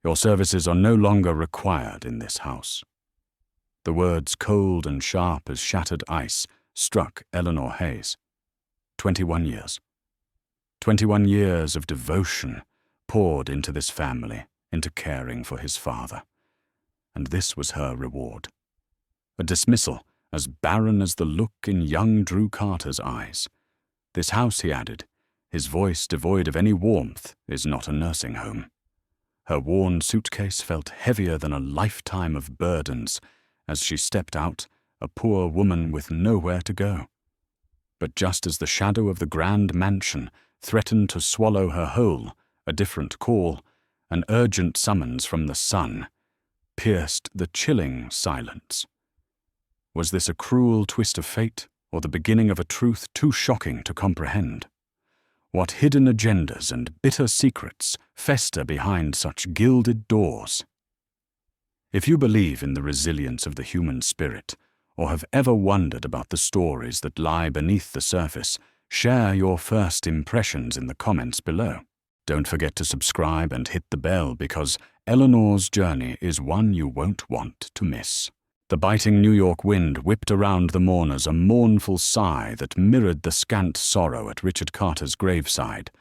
Your services are no longer required in this house." The words, cold and sharp as shattered ice, struck Eleanor Hayes. 21 years. 21 years of devotion poured into this family, into caring for his father. And this was her reward. A dismissal as barren as the look in young Drew Carter's eyes. "This house," he added, his voice devoid of any warmth, "is not a nursing home." Her worn suitcase felt heavier than a lifetime of burdens as she stepped out, a poor woman with nowhere to go. But just as the shadow of the grand mansion threatened to swallow her whole, a different call, an urgent summons from the sun, pierced the chilling silence. Was this a cruel twist of fate, or the beginning of a truth too shocking to comprehend? What hidden agendas and bitter secrets fester behind such gilded doors? If you believe in the resilience of the human spirit, or have ever wondered about the stories that lie beneath the surface, share your first impressions in the comments below. Don't forget to subscribe and hit the bell, because Eleanor's journey is one you won't want to miss. The biting New York wind whipped around the mourners a mournful sigh that mirrored the scant sorrow at Richard Carter's graveside.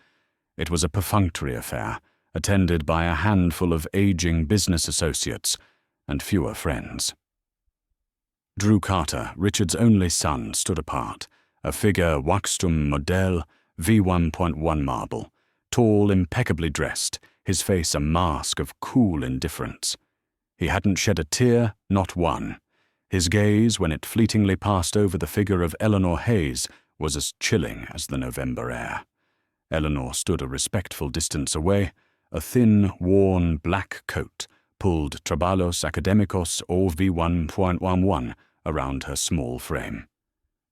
It was a perfunctory affair, attended by a handful of aging business associates and fewer friends. Drew Carter, Richard's only son, stood apart, a figure Wachstum Modell V1.1 marble, tall, impeccably dressed, his face a mask of cool indifference. He hadn't shed a tear, not one. His gaze, when it fleetingly passed over the figure of Eleanor Hayes, was as chilling as the November air. Eleanor stood a respectful distance away, a thin, worn black coat pulled Trabalos Academicos OV1.11 around her small frame.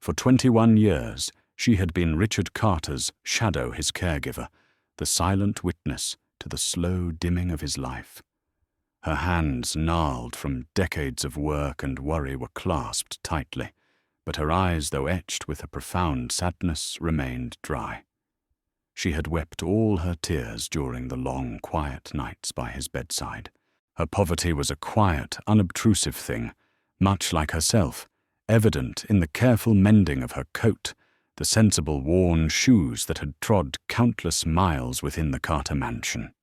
For 21 years, she had been Richard Carter's shadow, his caregiver, the silent witness to the slow dimming of his life. Her hands, gnarled from decades of work and worry, were clasped tightly, but her eyes, though etched with a profound sadness, remained dry. She had wept all her tears during the long, quiet nights by his bedside. Her poverty was a quiet, unobtrusive thing, much like herself, evident in the careful mending of her coat, the sensible worn shoes that had trod countless miles within the Carter mansion.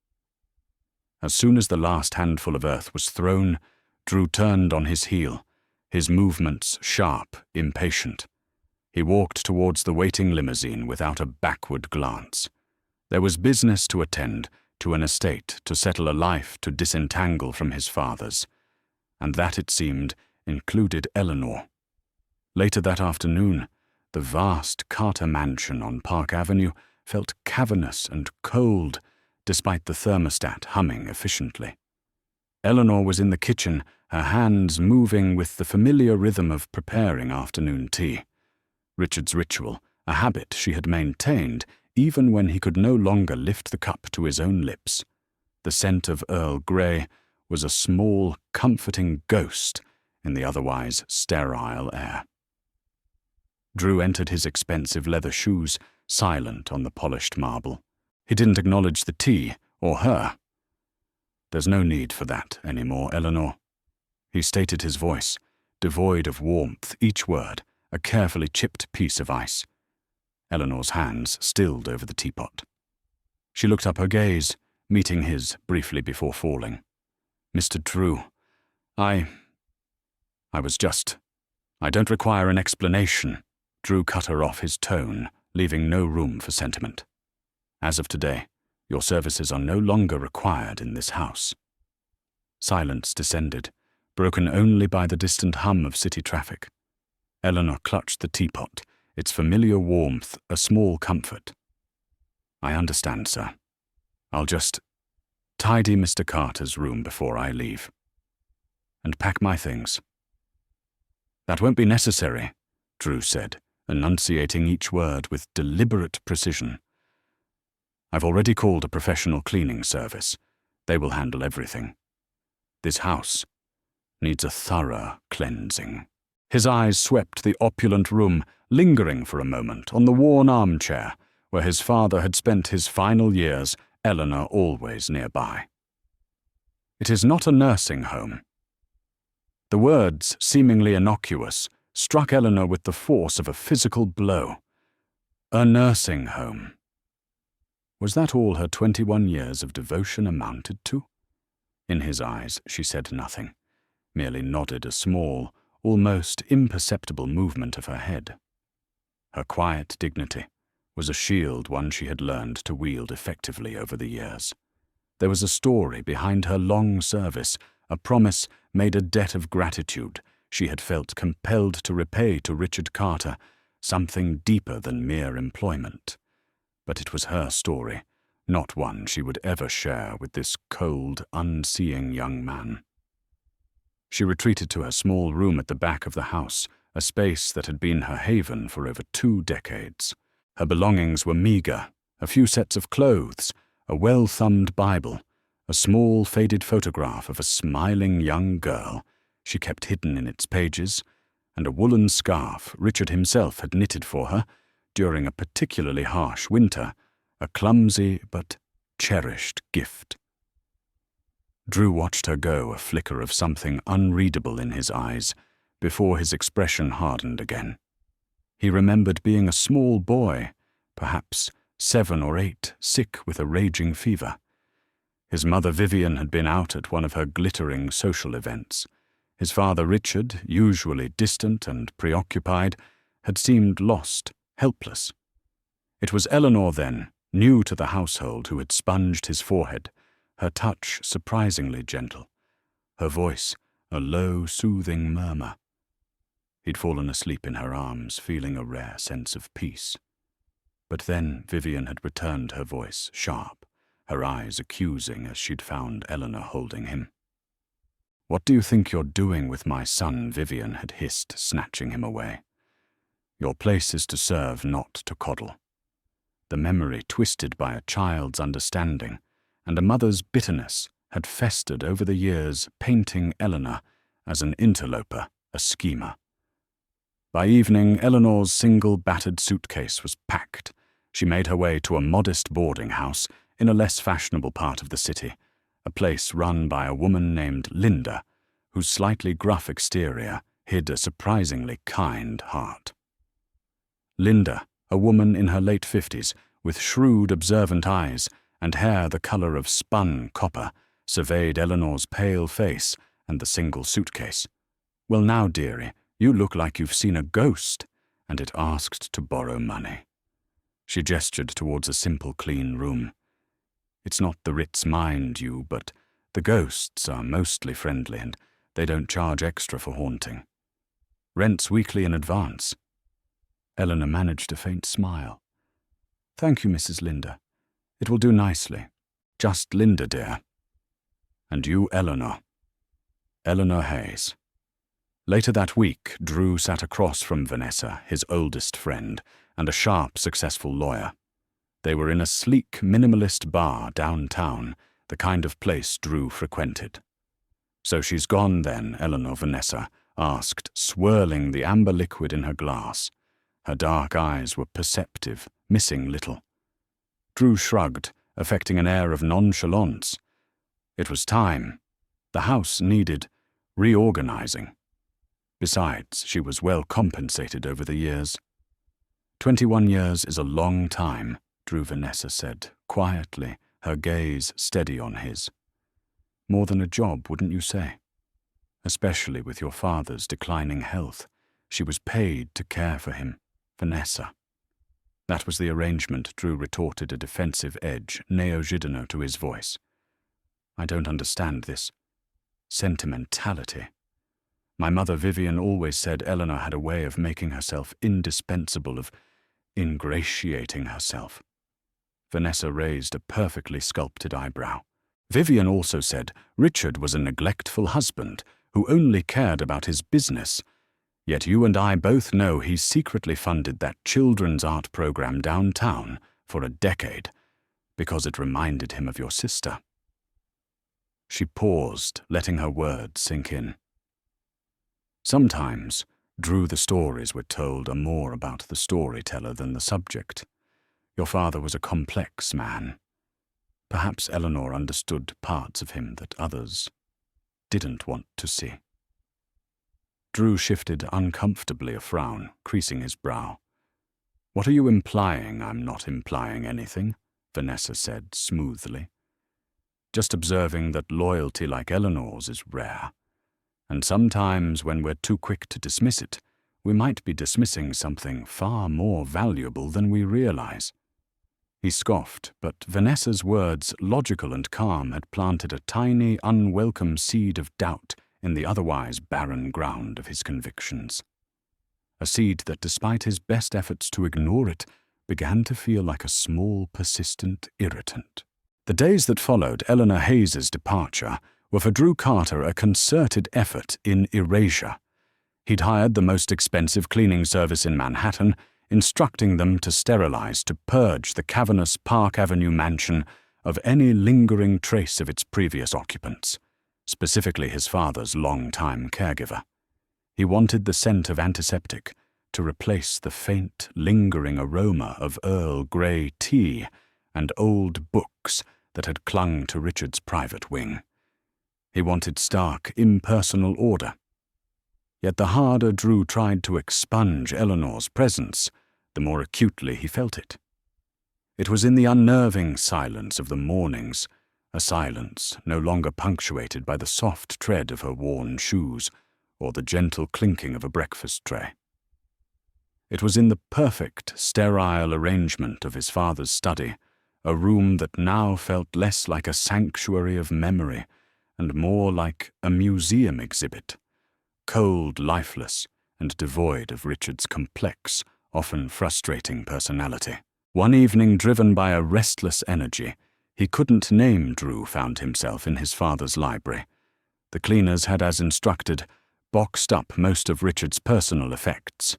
As soon as the last handful of earth was thrown, Drew turned on his heel, his movements sharp, impatient. He walked towards the waiting limousine without a backward glance. There was business to attend, to an estate, to settle a life, to disentangle from his father's. And that, it seemed, included Eleanor. Later that afternoon, the vast Carter mansion on Park Avenue felt cavernous and cold, despite the thermostat humming efficiently. Eleanor was in the kitchen, her hands moving with the familiar rhythm of preparing afternoon tea. Richard's ritual, a habit she had maintained even when he could no longer lift the cup to his own lips. The scent of Earl Grey was a small, comforting ghost in the otherwise sterile air. Drew entered his expensive leather shoes, silent on the polished marble. He didn't acknowledge the tea, or her. "There's no need for that anymore, Eleanor." He stated his voice, devoid of warmth, each word a carefully chipped piece of ice. Eleanor's hands stilled over the teapot. She looked up, her gaze meeting his briefly before falling. "Mr. Drew, I don't require an explanation." Drew cut her off, his tone leaving no room for sentiment. "As of today, your services are no longer required in this house." Silence descended, broken only by the distant hum of city traffic. Eleanor clutched the teapot, its familiar warmth a small comfort. "I understand, sir. I'll just tidy Mr. Carter's room before I leave. And pack my things." "That won't be necessary," Drew said, enunciating each word with deliberate precision. "I've already called a professional cleaning service. They will handle everything. This house needs a thorough cleansing." His eyes swept the opulent room, lingering for a moment on the worn armchair where his father had spent his final years, Eleanor always nearby. It is not a nursing home. The words, seemingly innocuous, struck Eleanor with the force of a physical blow. A nursing home. Was that all her 21 years of devotion amounted to? In his eyes, she said nothing, merely nodded a small, almost imperceptible movement of her head. Her quiet dignity was a shield one she had learned to wield effectively over the years. There was a story behind her long service, a promise made a debt of gratitude she had felt compelled to repay to Richard Carter, something deeper than mere employment. But it was her story, not one she would ever share with this cold, unseeing young man. She retreated to her small room at the back of the house, a space that had been her haven for over 2 decades. Her belongings were meager: a few sets of clothes, a well-thumbed Bible, a small faded photograph of a smiling young girl she kept hidden in its pages, and a woolen scarf Richard himself had knitted for her during a particularly harsh winter, a clumsy but cherished gift. Drew watched her go, a flicker of something unreadable in his eyes, before his expression hardened again. He remembered being a small boy, perhaps 7 or 8, sick with a raging fever. His mother Vivian had been out at one of her glittering social events. His father Richard, usually distant and preoccupied, had seemed lost, helpless. It was Eleanor then, new to the household, who had sponged his forehead, her touch surprisingly gentle, her voice a low, soothing murmur. He'd fallen asleep in her arms, feeling a rare sense of peace. But then Vivian had returned her voice, sharp, her eyes accusing as she'd found Eleanor holding him. "What do you think you're doing with my son?" Vivian had hissed, snatching him away. "Your place is to serve, not to coddle." The memory, twisted by a child's understanding and a mother's bitterness, had festered over the years, painting Eleanor as an interloper, a schemer. By evening, Eleanor's single battered suitcase was packed. She made her way to a modest boarding house in a less fashionable part of the city, a place run by a woman named Linda, whose slightly gruff exterior hid a surprisingly kind heart. Linda, a woman in her late 50s, with shrewd, observant eyes and hair the color of spun copper, surveyed Eleanor's pale face and the single suitcase. "Well now, dearie, you look like you've seen a ghost," and it asked to borrow money. She gestured towards a simple, clean room. "It's not the Ritz, mind you, but the ghosts are mostly friendly and they don't charge extra for haunting. Rent's weekly in advance." Eleanor managed a faint smile. "Thank you, Mrs. Linda. It will do nicely. Just Linda, dear." "And you, Eleanor." Eleanor Hayes. Later that week, Drew sat across from Vanessa, his oldest friend, and a sharp, successful lawyer. They were in a sleek, minimalist bar downtown, the kind of place Drew frequented. "So she's gone then," Eleanor Vanessa asked, swirling the amber liquid in her glass. Her dark eyes were perceptive, missing little. Drew shrugged, affecting an air of nonchalance. It was time. The house needed reorganizing. Besides, she was well compensated over the years. 21 years is a long time, Drew Vanessa said, quietly, her gaze steady on his. "More than a job, wouldn't you say? Especially with your father's declining health. She was paid to care for him, Vanessa." That was the arrangement, Drew retorted, a defensive edge, neo-Gidano to his voice. "I don't understand this sentimentality. My mother Vivian always said Eleanor had a way of making herself indispensable, of ingratiating herself." Vanessa raised a perfectly sculpted eyebrow. "Vivian also said Richard was a neglectful husband who only cared about his business. Yet you and I both know he secretly funded that children's art program downtown for a decade because it reminded him of your sister." She paused, letting her words sink in. Sometimes, Drew, the stories were told are more about the storyteller than the subject. Your father was a complex man. Perhaps Eleanor understood parts of him that others didn't want to see. Drew shifted uncomfortably, a frown creasing his brow. "What are you implying?" "I'm not implying anything," Vanessa said smoothly. "Just observing that loyalty like Eleanor's is rare. And sometimes when we're too quick to dismiss it, we might be dismissing something far more valuable than we realize." He scoffed, but Vanessa's words, logical and calm, had planted a tiny, unwelcome seed of doubt in the otherwise barren ground of his convictions. A seed that, despite his best efforts to ignore it, began to feel like a small, persistent irritant. The days that followed Eleanor Hayes's departure were for Drew Carter a concerted effort in erasure. He'd hired the most expensive cleaning service in Manhattan, instructing them to to purge the cavernous Park Avenue mansion of any lingering trace of its previous occupants, specifically his father's longtime caregiver. He wanted the scent of antiseptic to replace the faint, lingering aroma of Earl Grey tea and old books that had clung to Richard's private wing. He wanted stark, impersonal order. Yet the harder Drew tried to expunge Eleanor's presence, the more acutely he felt it. It was in the unnerving silence of the mornings, a silence no longer punctuated by the soft tread of her worn shoes or the gentle clinking of a breakfast tray. It was in the perfect, sterile arrangement of his father's study, a room that now felt less like a sanctuary of memory and more like a museum exhibit, cold, lifeless, and devoid of Richard's complex, often frustrating personality. One evening, driven by a restless energy he couldn't name, Drew found himself in his father's library. The cleaners had, as instructed, boxed up most of Richard's personal effects.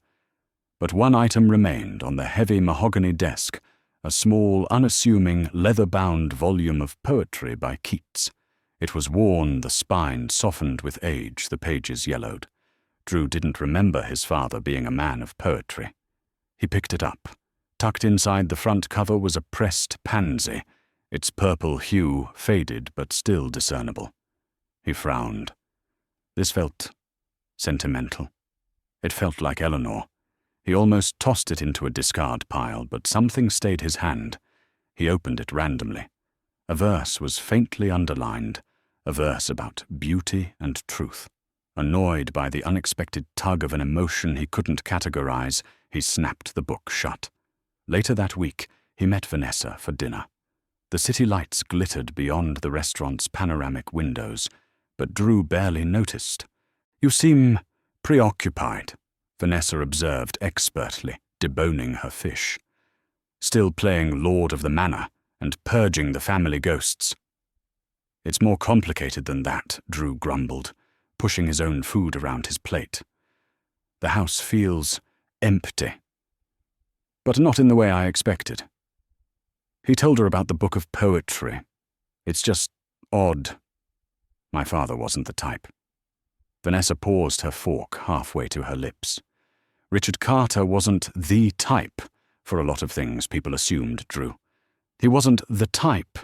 But one item remained on the heavy mahogany desk, a small, unassuming, leather-bound volume of poetry by Keats. It was worn, the spine softened with age, the pages yellowed. Drew didn't remember his father being a man of poetry. He picked it up. Tucked inside the front cover was a pressed pansy, its purple hue faded but still discernible. He frowned. This felt sentimental. It felt like Eleanor. He almost tossed it into a discard pile, but something stayed his hand. He opened it randomly. A verse was faintly underlined, a verse about beauty and truth. Annoyed by the unexpected tug of an emotion he couldn't categorize, he snapped the book shut. Later that week, he met Vanessa for dinner. The city lights glittered beyond the restaurant's panoramic windows, but Drew barely noticed. "You seem preoccupied," Vanessa observed expertly, deboning her fish. "Still playing Lord of the Manor and purging the family ghosts." "It's more complicated than that," Drew grumbled, pushing his own food around his plate. "The house feels empty. But not in the way I expected." He told her about the book of poetry. "It's just odd. My father wasn't the type." Vanessa paused her fork halfway to her lips. Richard Carter wasn't the type for a lot of things people assumed, Drew. He wasn't the type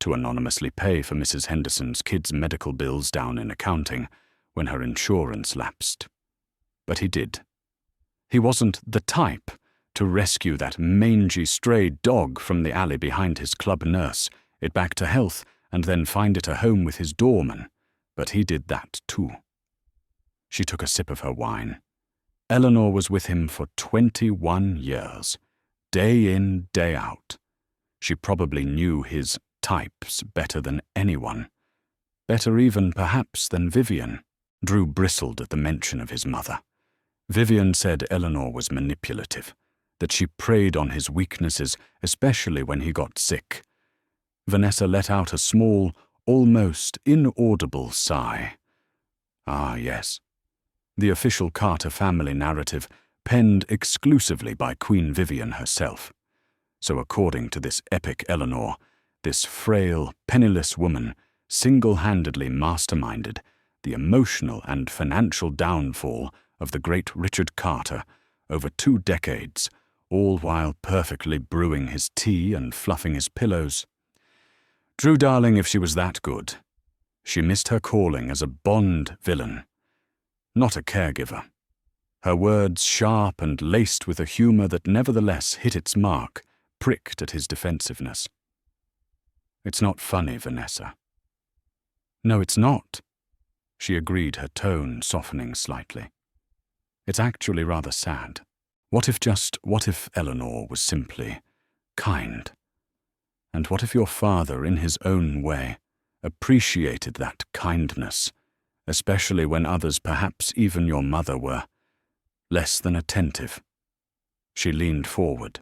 to anonymously pay for Mrs. Henderson's kids' medical bills down in accounting when her insurance lapsed. But he did. He wasn't the type to rescue that mangy stray dog from the alley behind his club nurse, it back to health, and then find it a home with his doorman. But he did that too. She took a sip of her wine. Eleanor was with him for 21 years, day in, day out. She probably knew his types better than anyone. Better even, perhaps, than Vivian. Drew bristled at the mention of his mother. Vivian said Eleanor was manipulative, that she preyed on his weaknesses, especially when he got sick. Vanessa let out a small, almost inaudible sigh. Ah, yes. The official Carter family narrative, penned exclusively by Queen Vivian herself. So according to this epic Eleanor, this frail, penniless woman single-handedly masterminded the emotional and financial downfall of the great Richard Carter over 2 decades, all while perfectly brewing his tea and fluffing his pillows. Drew, darling, if she was that good, she missed her calling as a Bond villain, not a caregiver. Her words, sharp and laced with a humour that nevertheless hit its mark, pricked at his defensiveness. It's not funny, Vanessa. No, it's not, she agreed, her tone softening slightly. It's actually rather sad. What if Eleanor was simply kind? And what if your father, in his own way, appreciated that kindness, especially when others, perhaps even your mother, were less than attentive? She leaned forward.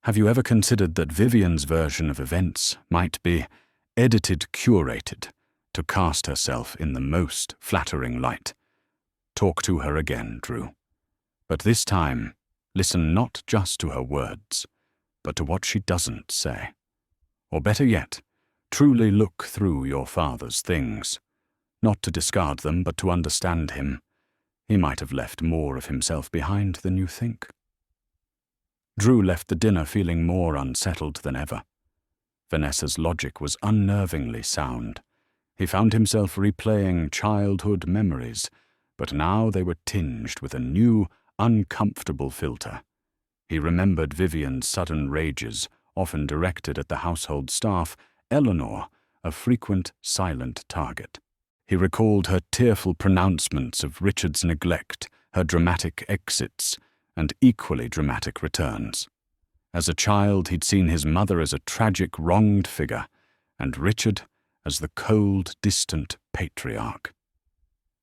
Have you ever considered that Vivian's version of events might be edited, curated, to cast herself in the most flattering light? Talk to her again, Drew. But this time, listen not just to her words, but to what she doesn't say. Or better yet, truly look through your father's things. Not to discard them, but to understand him. He might have left more of himself behind than you think. Drew left the dinner feeling more unsettled than ever. Vanessa's logic was unnervingly sound. He found himself replaying childhood memories, but now they were tinged with a new, uncomfortable filter. He remembered Vivian's sudden rages, often directed at the household staff, Eleanor, a frequent silent target. He recalled her tearful pronouncements of Richard's neglect, her dramatic exits, and equally dramatic returns. As a child, he'd seen his mother as a tragic, wronged figure, and Richard as the cold, distant patriarch.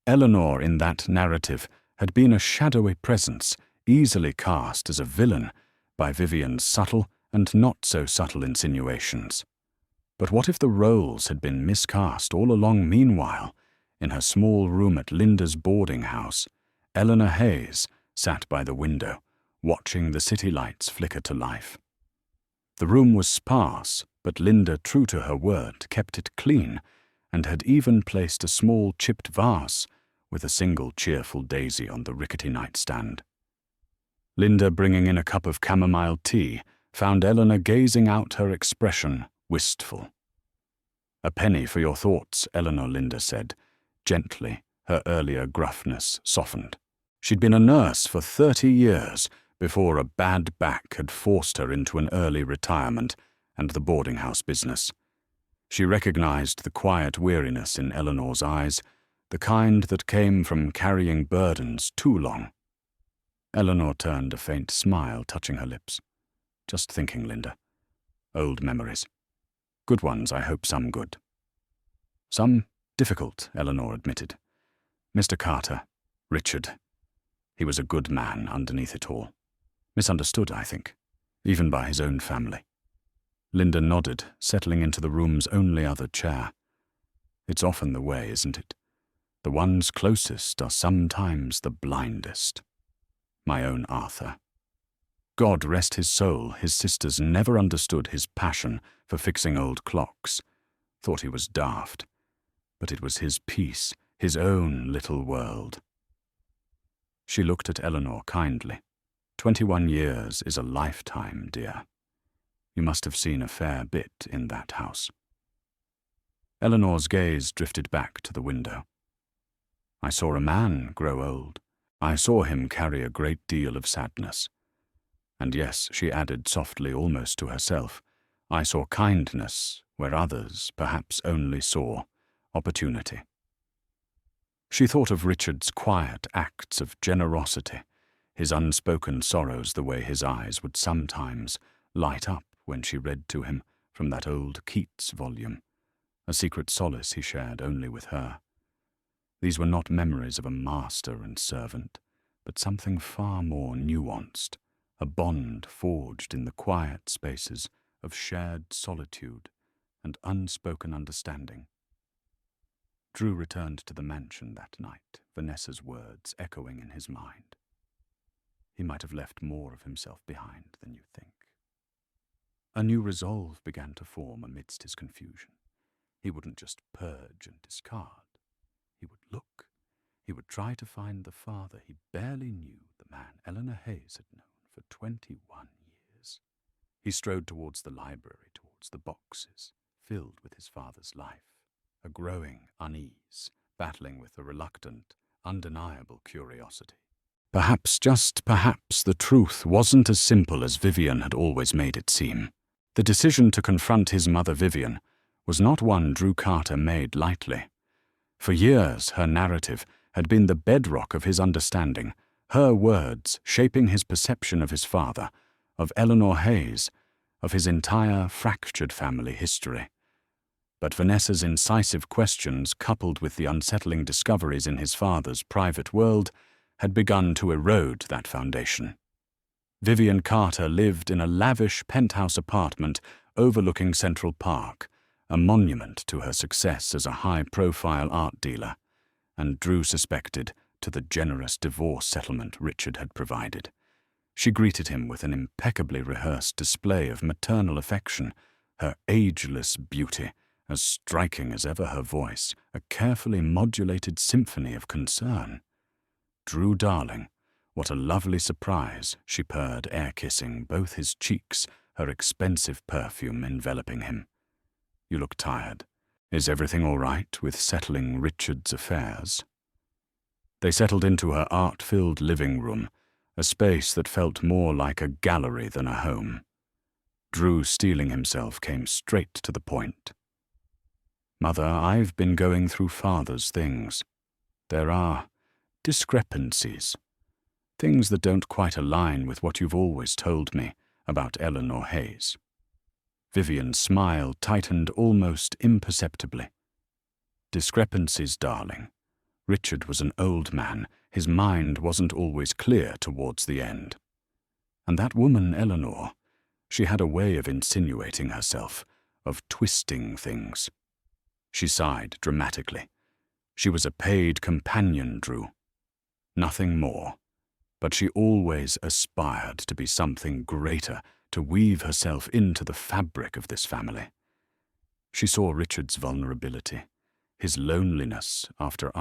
Eleanor, in that narrative, had been a shadowy presence, easily cast as a villain by Vivian's subtle and not-so-subtle insinuations. But what if the roles had been miscast all along meanwhile? In her small room at Linda's boarding house, Eleanor Hayes sat by the window, watching the city lights flicker to life. The room was sparse, but Linda, true to her word, kept it clean, and had even placed a small chipped vase with a single cheerful daisy on the rickety nightstand. Linda, bringing in a cup of chamomile tea, found Eleanor gazing out, her expression wistful. "A penny for your thoughts, Eleanor," Linda said. Gently, her earlier gruffness softened. She'd been a nurse for 30 years before a bad back had forced her into an early retirement and the boarding house business. She recognized the quiet weariness in Eleanor's eyes, the kind that came from carrying burdens too long. Eleanor turned, a faint smile touching her lips. "Just thinking, Linda. Old memories. Good ones, I hope, some good." "Some difficult," Eleanor admitted. "Mr. Carter, Richard, he was a good man underneath it all. Misunderstood, I think, even by his own family." Linda nodded, settling into the room's only other chair. "It's often the way, isn't it? The ones closest are sometimes the blindest. My own Arthur. God rest his soul, his sisters never understood his passion for fixing old clocks. Thought he was daft. But it was his peace, his own little world." She looked at Eleanor kindly. 21 years is a lifetime, dear. You must have seen a fair bit in that house." Eleanor's gaze drifted back to the window. "I saw a man grow old. I saw him carry a great deal of sadness. And yes," she added softly, almost to herself, "I saw kindness where others perhaps only saw opportunity." She thought of Richard's quiet acts of generosity, his unspoken sorrows, the way his eyes would sometimes light up when she read to him from that old Keats volume, a secret solace he shared only with her. These were not memories of a master and servant, but something far more nuanced, a bond forged in the quiet spaces of shared solitude and unspoken understanding. Drew returned to the mansion that night, Vanessa's words echoing in his mind. He might have left more of himself behind than you think. A new resolve began to form amidst his confusion. He wouldn't just purge and discard. He would look. He would try to find the father he barely knew, the man Eleanor Hayes had known for 21 years. He strode towards the library, towards the boxes, filled with his father's life, a growing unease, battling with a reluctant, undeniable curiosity. Perhaps, just perhaps, the truth wasn't as simple as Vivian had always made it seem. The decision to confront his mother Vivian was not one Drew Carter made lightly. For years, her narrative had been the bedrock of his understanding, her words shaping his perception of his father, of Eleanor Hayes, of his entire fractured family history. But Vanessa's incisive questions, coupled with the unsettling discoveries in his father's private world, had begun to erode that foundation. Vivian Carter lived in a lavish penthouse apartment overlooking Central Park, a monument to her success as a high-profile art dealer, and Drew suspected to the generous divorce settlement Richard had provided. She greeted him with an impeccably rehearsed display of maternal affection, her ageless beauty as striking as ever her voice, a carefully modulated symphony of concern. "Drew, darling, what a lovely surprise," she purred, air-kissing both his cheeks, her expensive perfume enveloping him. "You look tired. Is everything all right with settling Richard's affairs?" They settled into her art-filled living room, a space that felt more like a gallery than a home. Drew, steeling himself, came straight to the point. "Mother, I've been going through Father's things. There are discrepancies, things that don't quite align with what you've always told me about Eleanor Hayes." Vivian's smile tightened almost imperceptibly. "Discrepancies, darling. Richard was an old man. His mind wasn't always clear towards the end. And that woman, Eleanor, she had a way of insinuating herself, of twisting things." She sighed dramatically. She was a paid companion, Drew. Nothing more. But she always aspired to be something greater, to weave herself into the fabric of this family. She saw Richard's vulnerability, his loneliness after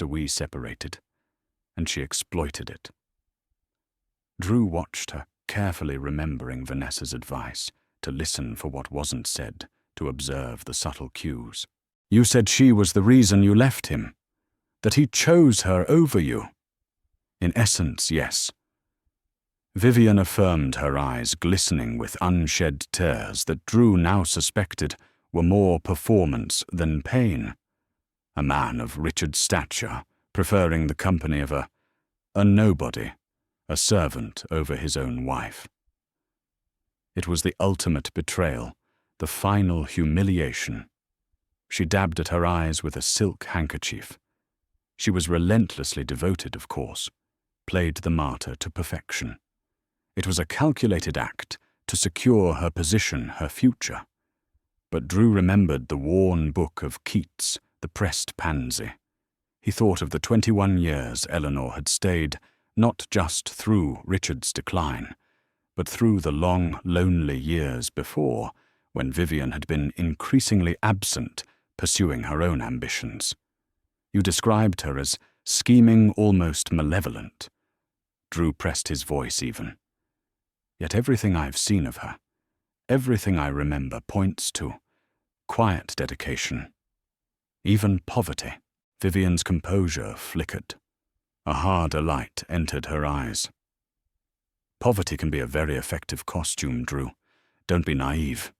we separated, and she exploited it. Drew watched her, carefully remembering Vanessa's advice, to listen for what wasn't said, to observe the subtle cues. "You said she was the reason you left him, that he chose her over you." "In essence, yes." Vivian affirmed, her eyes glistening with unshed tears that Drew now suspected were more performance than pain. A man of Richard's stature, preferring the company of a nobody, a servant over his own wife. It was the ultimate betrayal, the final humiliation. She dabbed at her eyes with a silk handkerchief. She was relentlessly devoted, of course, played the martyr to perfection. It was a calculated act to secure her position, her future. But Drew remembered the worn book of Keats, The Pressed Pansy. He thought of the 21 years Eleanor had stayed, not just through Richard's decline, but through the long, lonely years before, when Vivian had been increasingly absent, pursuing her own ambitions. "You described her as scheming, almost malevolent." Drew pressed his voice even. "Yet everything I've seen of her, everything I remember, points to quiet dedication, even poverty." Vivian's composure flickered. A harder light entered her eyes. "Poverty can be a very effective costume, Drew. Don't be naive."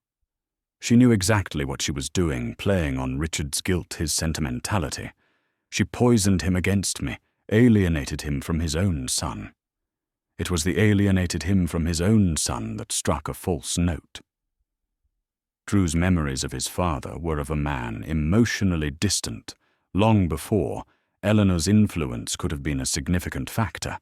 She knew exactly what she was doing, playing on Richard's guilt, his sentimentality. She poisoned him against me, alienated him from his own son. It was the alienated him from his own son that struck a false note. Drew's memories of his father were of a man emotionally distant, long before Eleanor's influence could have been a significant factor,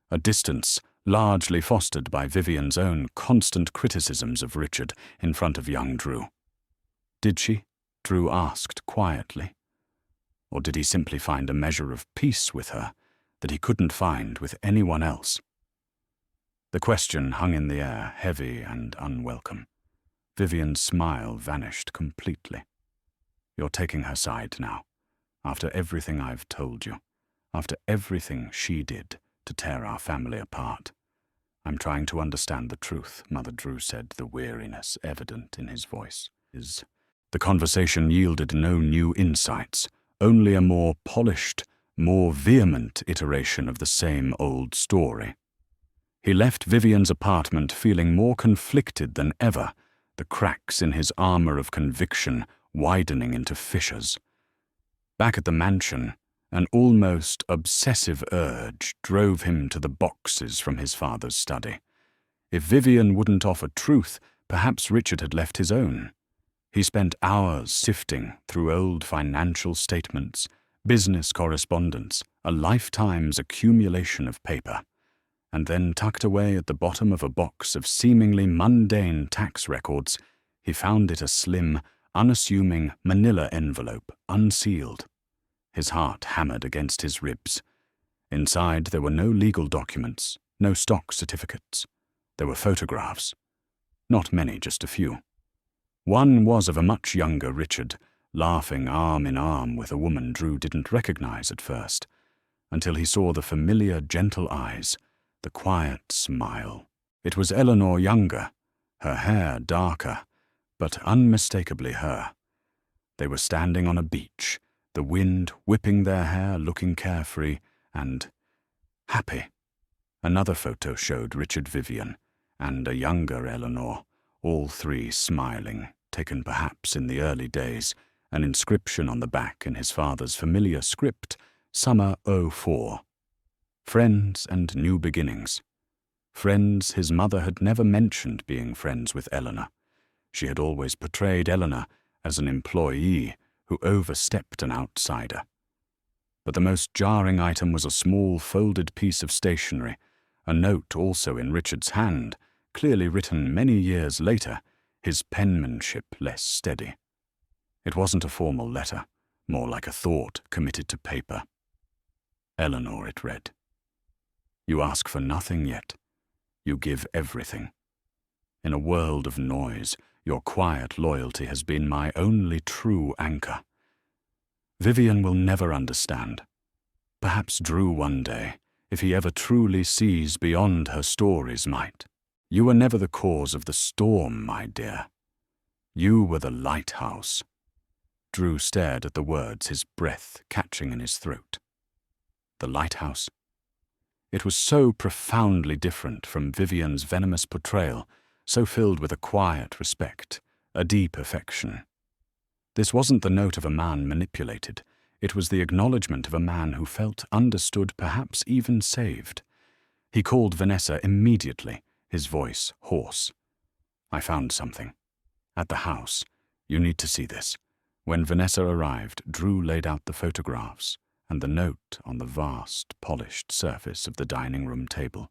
a distance largely fostered by Vivian's own constant criticisms of Richard in front of young Drew. Did she? Drew asked quietly. Or did he simply find a measure of peace with her that he couldn't find with anyone else? The question hung in the air, heavy and unwelcome. Vivian's smile vanished completely. "You're taking her side now, after everything I've told you, after everything she did to tear our family apart. I'm trying to understand the truth," Mother Drew said, the weariness evident in his voice. The conversation yielded no new insights, only a more polished, more vehement iteration of the same old story. He left Vivian's apartment feeling more conflicted than ever, the cracks in his armor of conviction widening into fissures. Back at the mansion, an almost obsessive urge drove him to the boxes from his father's study. If Vivian wouldn't offer truth, perhaps Richard had left his own. He spent hours sifting through old financial statements, business correspondence, a lifetime's accumulation of paper, and then tucked away at the bottom of a box of seemingly mundane tax records, he found it a slim, unassuming manila envelope, unsealed. His heart hammered against his ribs. Inside there were no legal documents, no stock certificates. There were photographs. Not many, just a few. One was of a much younger Richard, laughing arm in arm with a woman Drew didn't recognize at first, until he saw the familiar, gentle eyes, the quiet smile. It was Eleanor younger, her hair darker, but unmistakably her. They were standing on a beach, the wind whipping their hair, looking carefree and happy. Another photo showed Richard Vivian and a younger Eleanor, all three smiling, taken perhaps in the early days, an inscription on the back in his father's familiar script, Summer '04. Friends and new beginnings. Friends his mother had never mentioned being friends with Eleanor. She had always portrayed Eleanor as an employee who overstepped an outsider. But the most jarring item was a small folded piece of stationery, a note also in Richard's hand, clearly written many years later, his penmanship less steady. It wasn't a formal letter, more like a thought committed to paper. Eleanor, it read. You ask for nothing yet. You give everything. In a world of noise, your quiet loyalty has been my only true anchor. Vivian will never understand. Perhaps Drew one day, if he ever truly sees beyond her stories, might. You were never the cause of the storm, my dear. You were the lighthouse. Drew stared at the words, his breath catching in his throat. The lighthouse? It was so profoundly different from Vivian's venomous portrayal, so filled with a quiet respect, a deep affection. This wasn't the note of a man manipulated. It was the acknowledgement of a man who felt understood, perhaps even saved. He called Vanessa immediately, his voice hoarse. I found something. At the house. You need to see this. When Vanessa arrived, Drew laid out the photographs and the note on the vast, polished surface of the dining room table.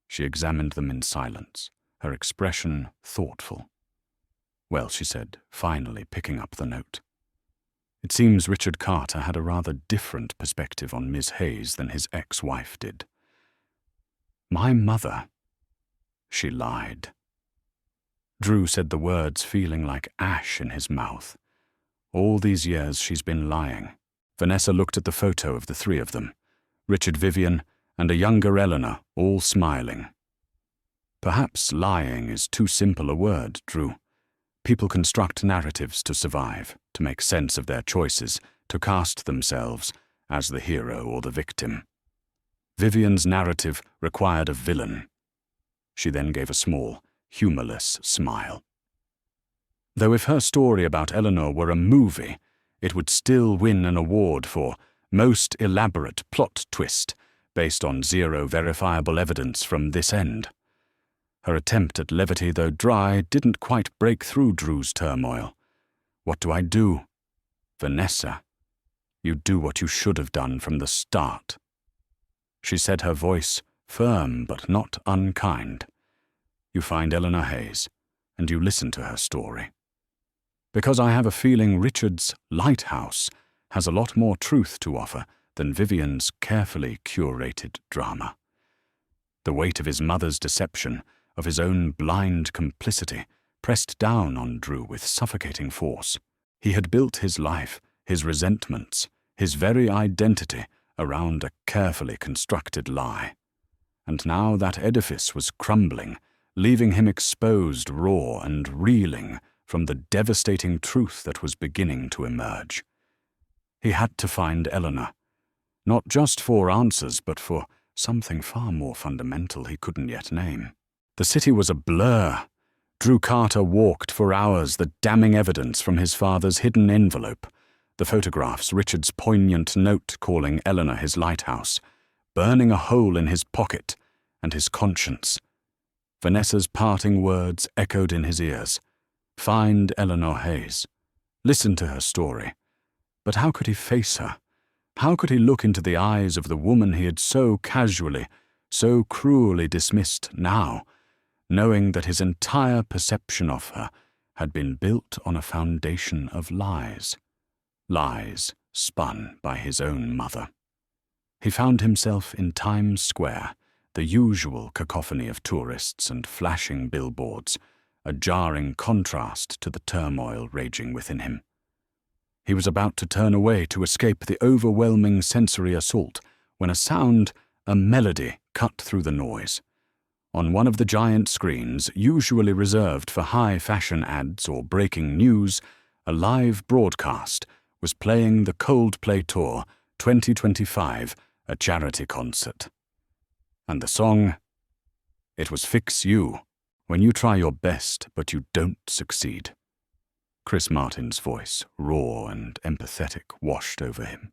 She examined them in silence, her expression thoughtful. Well, she said, finally picking up the note. It seems Richard Carter had a rather different perspective on Miss Hayes than his ex-wife did. My mother. She lied. Drew said the words feeling like ash in his mouth. All these years she's been lying. Vanessa looked at the photo of the three of them, Richard Vivian and a younger Eleanor, all smiling. Perhaps lying is too simple a word, Drew. People construct narratives to survive, to make sense of their choices, to cast themselves as the hero or the victim. Vivian's narrative required a villain. She then gave a small, humorless smile. Though if her story about Eleanor were a movie, it would still win an award for most elaborate plot twist based on zero verifiable evidence from this end. Her attempt at levity, though dry, didn't quite break through Drew's turmoil. What do I do? Vanessa, you do what you should have done from the start. She said, her voice firm but not unkind. You find Eleanor Hayes, and you listen to her story. Because I have a feeling Richard's lighthouse has a lot more truth to offer than Vivian's carefully curated drama. The weight of his mother's deception, of his own blind complicity, pressed down on Drew with suffocating force. He had built his life, his resentments, his very identity around a carefully constructed lie. And now that edifice was crumbling, leaving him exposed, raw and reeling, from the devastating truth that was beginning to emerge. He had to find Eleanor, not just for answers, but for something far more fundamental he couldn't yet name. The city was a blur. Drew Carter walked for hours the damning evidence from his father's hidden envelope, the photographs, Richard's poignant note calling Eleanor his lighthouse, burning a hole in his pocket and his conscience. Vanessa's parting words echoed in his ears. Find Eleanor Hayes. Listen to her story. But how could he face her? How could he look into the eyes of the woman he had so casually, so cruelly dismissed now, knowing that his entire perception of her had been built on a foundation of lies? Lies spun by his own mother. He found himself in Times Square, the usual cacophony of tourists and flashing billboards, a jarring contrast to the turmoil raging within him. He was about to turn away to escape the overwhelming sensory assault when a sound, a melody, cut through the noise. On one of the giant screens, usually reserved for high-fashion ads or breaking news, a live broadcast was playing the Coldplay Tour 2025, a charity concert. And the song, it was Fix You, when you try your best but you don't succeed. Chris Martin's voice, raw and empathetic, washed over him.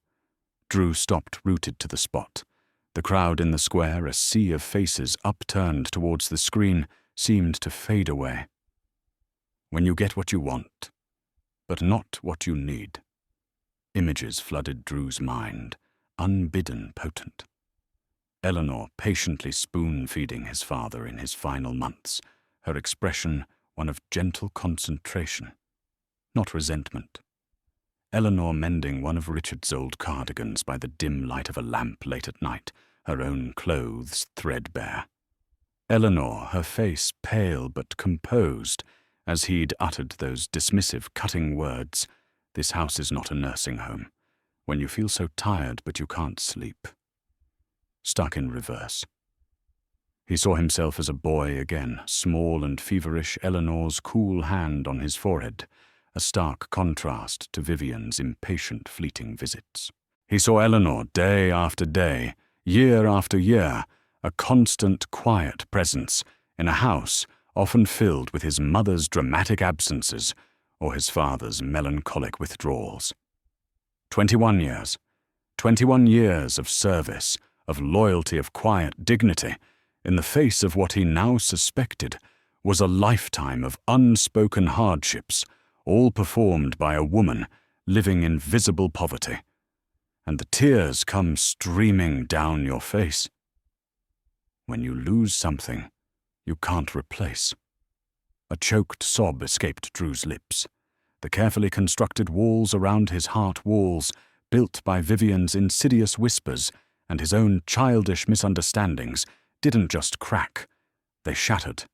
Drew stopped rooted to the spot. The crowd in the square, a sea of faces upturned towards the screen, seemed to fade away. When you get what you want, but not what you need. Images flooded Drew's mind, unbidden potent. Eleanor patiently spoon-feeding his father in his final months, her expression one of gentle concentration, not resentment. Eleanor mending one of Richard's old cardigans by the dim light of a lamp late at night, her own clothes threadbare. Eleanor, her face pale but composed, as he'd uttered those dismissive, cutting words, "This house is not a nursing home. When you feel so tired but you can't sleep." Stuck in reverse. He saw himself as a boy again, small and feverish, Eleanor's cool hand on his forehead, a stark contrast to Vivian's impatient, fleeting visits. He saw Eleanor day after day, year after year, a constant, quiet presence in a house often filled with his mother's dramatic absences or his father's melancholic withdrawals. 21 years. 21 years of service, of loyalty, of quiet dignity, in the face of what he now suspected was a lifetime of unspoken hardships, all performed by a woman living in visible poverty. And the tears come streaming down your face. When you lose something you can't replace. A choked sob escaped Drew's lips. The carefully constructed walls around his heart walls, built by Vivian's insidious whispers and his own childish misunderstandings, didn't just crack, they shattered.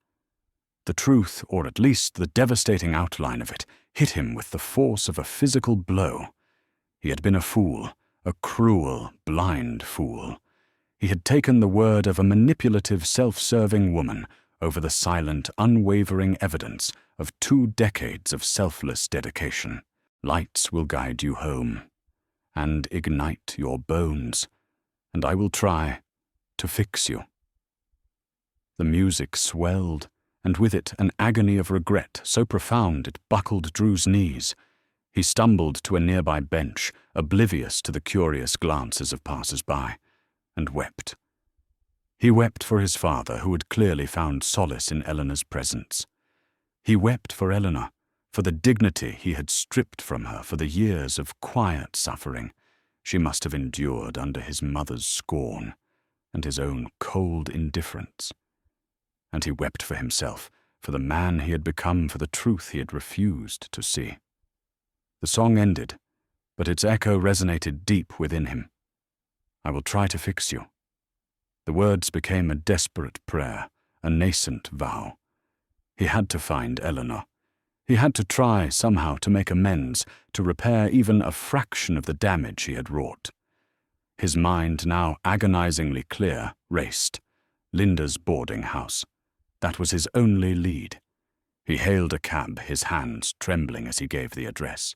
The truth, or at least the devastating outline of it, hit him with the force of a physical blow. He had been a fool, a cruel, blind fool. He had taken the word of a manipulative, self-serving woman over the silent, unwavering evidence of 2 decades of selfless dedication. Lights will guide you home, and ignite your bones, and I will try to fix you. The music swelled, and with it an agony of regret so profound it buckled Drew's knees. He stumbled to a nearby bench, oblivious to the curious glances of passers-by, and wept. He wept for his father, who had clearly found solace in Eleanor's presence. He wept for Eleanor, for the dignity he had stripped from her, for the years of quiet suffering she must have endured under his mother's scorn and his own cold indifference. And he wept for himself, for the man he had become, for the truth he had refused to see. The song ended, but its echo resonated deep within him. I will try to fix you. The words became a desperate prayer, a nascent vow. He had to find Eleanor. He had to try somehow to make amends, to repair even a fraction of the damage he had wrought. His mind, now agonizingly clear, raced. Linda's boarding house. That was his only lead. He hailed a cab, his hands trembling as he gave the address.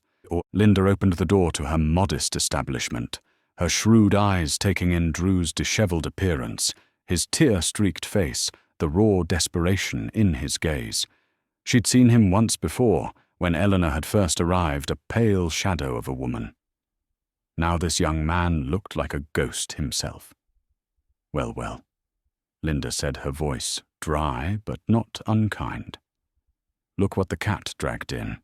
Linda opened the door to her modest establishment, her shrewd eyes taking in Drew's dishevelled appearance, his tear-streaked face, the raw desperation in his gaze. She'd seen him once before, when Eleanor had first arrived, a pale shadow of a woman. Now this young man looked like a ghost himself. "Well, well," Linda said, her voice dry but not unkind. "Look what the cat dragged in.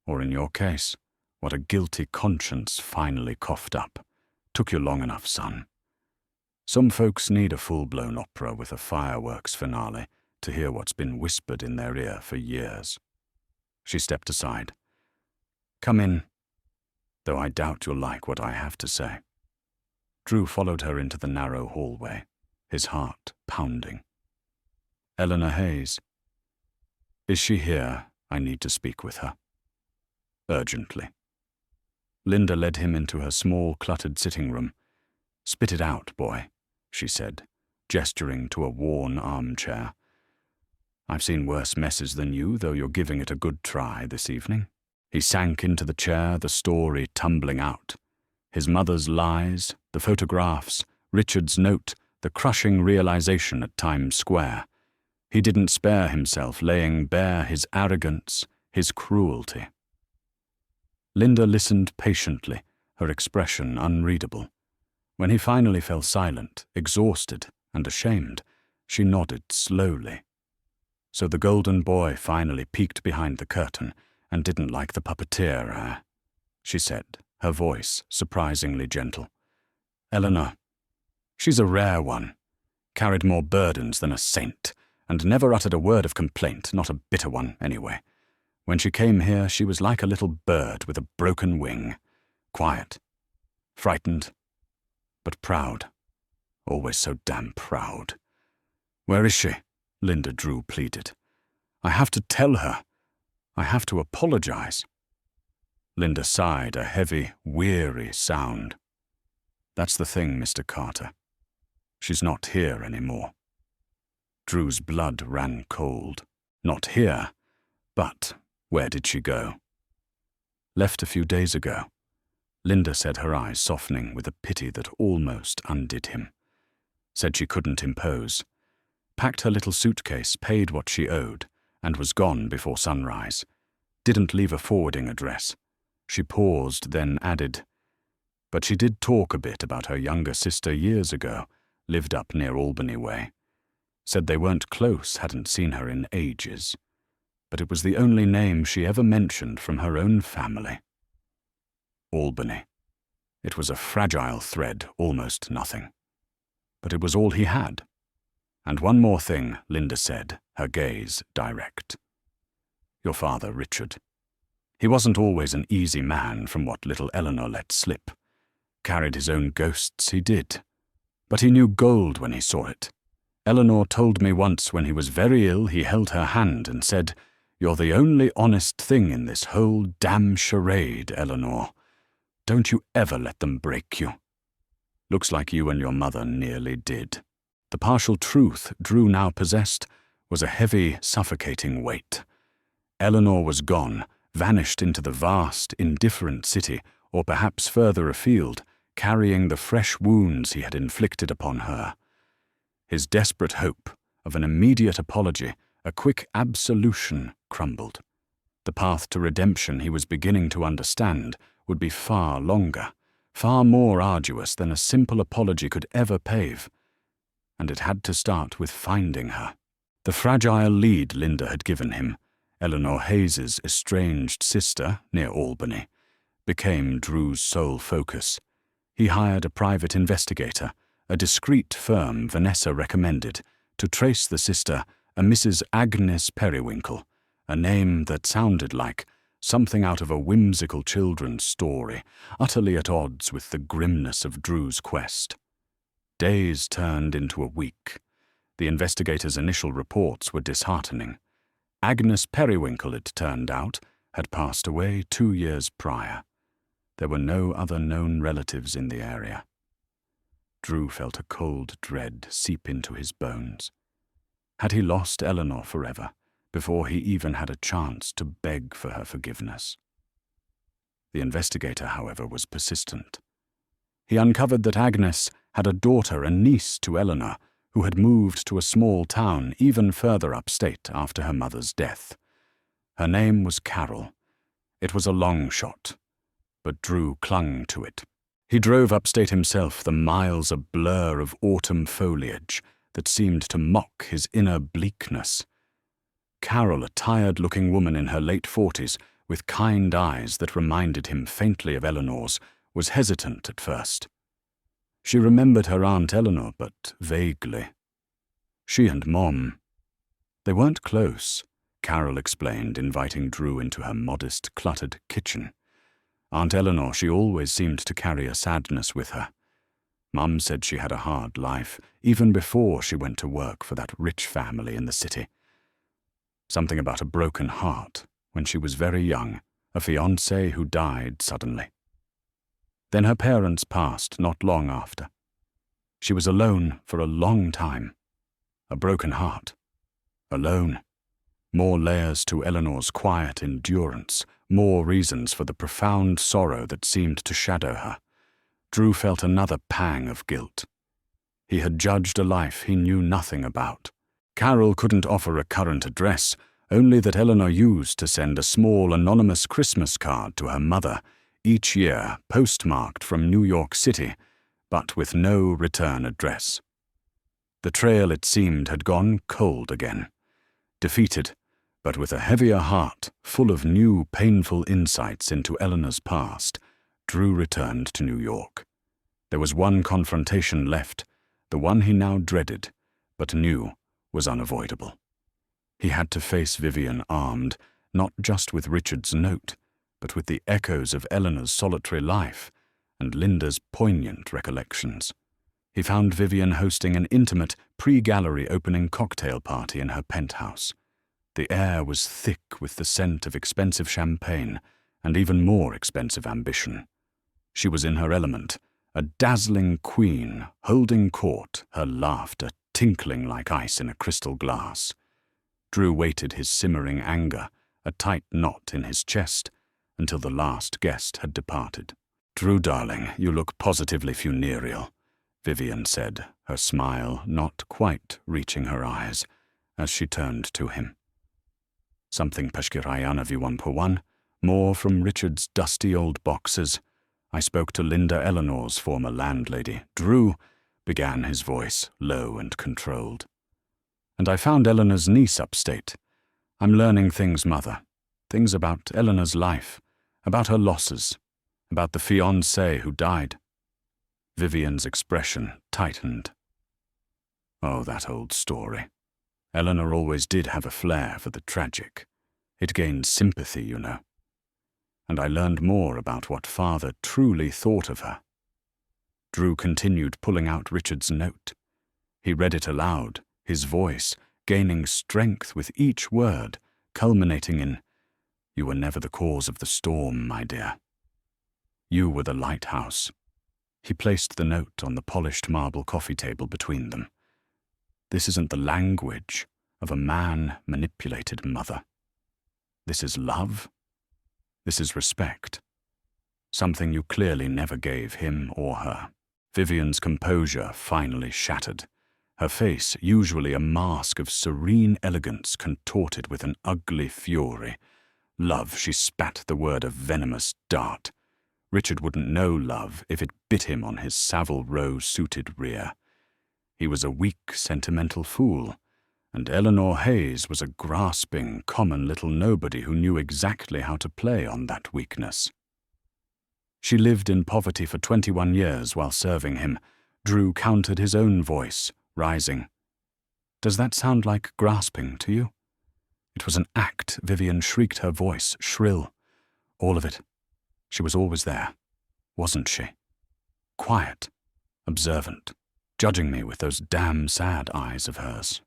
Or in your case, what a guilty conscience finally coughed up. Took you long enough, son. Some folks need a full-blown opera with a fireworks finale to hear what's been whispered in their ear for years." She stepped aside. "Come in, though I doubt you'll like what I have to say." Drew followed her into the narrow hallway, his heart pounding. "Eleanor Hayes. Is she here? I need to speak with her. Urgently." Linda led him into her small, cluttered sitting room. "Spit it out, boy," she said, gesturing to a worn armchair. "I've seen worse messes than you, though you're giving it a good try this evening." He sank into the chair, the story tumbling out. His mother's lies, the photographs, Richard's note, the crushing realization at Times Square. He didn't spare himself, laying bare his arrogance, his cruelty. Linda listened patiently, her expression unreadable. When he finally fell silent, exhausted and ashamed, she nodded slowly. "So the golden boy finally peeked behind the curtain and didn't like the puppeteer, eh?" she said, her voice surprisingly gentle. "Eleanor, she's a rare one, carried more burdens than a saint, and never uttered a word of complaint, not a bitter one, anyway. When she came here, she was like a little bird with a broken wing, quiet, frightened, but proud, always so damn proud." "Where is she?" Linda Drew pleaded. "I have to tell her. I have to apologize." Linda sighed, a heavy, weary sound. "That's the thing, Mr. Carter. She's not here anymore." Drew's blood ran cold. Not here, but where did she go? "Left a few days ago," Linda said, her eyes softening with a pity that almost undid him. "Said she couldn't impose. Packed her little suitcase, paid what she owed, and was gone before sunrise. Didn't leave a forwarding address." She paused, then added, "But she did talk a bit about her younger sister years ago, lived up near Albany way. Said they weren't close, hadn't seen her in ages. But it was the only name she ever mentioned from her own family." Albany. It was a fragile thread, almost nothing. But it was all he had. "And one more thing," Linda said, her gaze direct. "Your father, Richard. He wasn't always an easy man, from what little Eleanor let slip. Carried his own ghosts, he did. But he knew gold when he saw it. Eleanor told me once when he was very ill, he held her hand and said, 'You're the only honest thing in this whole damn charade, Eleanor. Don't you ever let them break you.' Looks like you and your mother nearly did." The partial truth Drew now possessed was a heavy, suffocating weight. Eleanor was gone, vanished into the vast, indifferent city, or perhaps further afield, carrying the fresh wounds he had inflicted upon her. His desperate hope of an immediate apology, a quick absolution, crumbled. The path to redemption, he was beginning to understand, would be far longer, far more arduous than a simple apology could ever pave. And it had to start with finding her. The fragile lead Linda had given him, Eleanor Hayes's estranged sister near Albany, became Drew's sole focus. He hired a private investigator, a discreet firm Vanessa recommended, to trace the sister, a Mrs. Agnes Periwinkle, a name that sounded like something out of a whimsical children's story, utterly at odds with the grimness of Drew's quest. Days turned into a week. The investigator's initial reports were disheartening. Agnes Periwinkle, it turned out, had passed away 2 years prior. There were no other known relatives in the area. Drew felt a cold dread seep into his bones. Had he lost Eleanor forever, before he even had a chance to beg for her forgiveness. The investigator, however, was persistent. He uncovered that Agnes had a daughter and niece to Eleanor, who had moved to a small town even further upstate after her mother's death. Her name was Carol. It was a long shot, but Drew clung to it. He drove upstate himself, the miles a blur of autumn foliage that seemed to mock his inner bleakness. Carol, a tired-looking woman in her late 40s, with kind eyes that reminded him faintly of Eleanor's, was hesitant at first. She remembered her Aunt Eleanor, but vaguely. She and Mom. They weren't close, Carol explained, inviting Drew into her modest, cluttered kitchen. Aunt Eleanor, she always seemed to carry a sadness with her. Mum said she had a hard life, even before she went to work for that rich family in the city. Something about a broken heart when she was very young, a fiancé who died suddenly. Then her parents passed not long after. She was alone for a long time. A broken heart. Alone. More layers to Eleanor's quiet endurance, more reasons for the profound sorrow that seemed to shadow her. Drew felt another pang of guilt. He had judged a life he knew nothing about. Carol couldn't offer a current address, only that Eleanor used to send a small anonymous Christmas card to her mother, each year postmarked from New York City, but with no return address. The trail, it seemed, had gone cold again. Defeated, but with a heavier heart, full of new, painful insights into Eleanor's past, Drew returned to New York. There was one confrontation left, the one he now dreaded, but knew was unavoidable. He had to face Vivian armed, not just with Richard's note, but with the echoes of Eleanor's solitary life and Linda's poignant recollections. He found Vivian hosting an intimate pre-gallery opening cocktail party in her penthouse. The air was thick with the scent of expensive champagne and even more expensive ambition. She was in her element, a dazzling queen holding court, her laughter tinkling like ice in a crystal glass. Drew waited his simmering anger, a tight knot in his chest, until the last guest had departed. "Drew, darling, you look positively funereal," Vivian said, her smile not quite reaching her eyes, as she turned to him. "Something Peshkirayana V1 more from Richard's dusty old boxes. I spoke to Linda Eleanor's former landlady. Drew," began his voice, low and controlled. "And I found Eleanor's niece upstate. I'm learning things, Mother. Things about Eleanor's life, about her losses, about the fiancé who died." Vivian's expression tightened. Oh, that old story. Eleanor always did have a flair for the tragic. It gained sympathy, you know. And I learned more about what Father truly thought of her. Drew continued pulling out Richard's note. He read it aloud, his voice gaining strength with each word, culminating in, "You were never the cause of the storm, my dear. You were the lighthouse." He placed the note on the polished marble coffee table between them. "This isn't the language of a man-manipulated mother. This is love. This is respect. Something you clearly never gave him or her." Vivian's composure finally shattered. Her face, usually a mask of serene elegance, contorted with an ugly fury. Love, she spat the word a venomous dart. Richard wouldn't know love if it bit him on his Savile Row-suited rear. He was a weak, sentimental fool, and Eleanor Hayes was a grasping, common little nobody who knew exactly how to play on that weakness. She lived in poverty for 21 years while serving him. Drew countered his own voice, rising. "Does that sound like grasping to you?" It was an act. Vivian shrieked, her voice shrill. All of it. She was always there, wasn't she? Quiet, observant, judging me with those damn sad eyes of hers.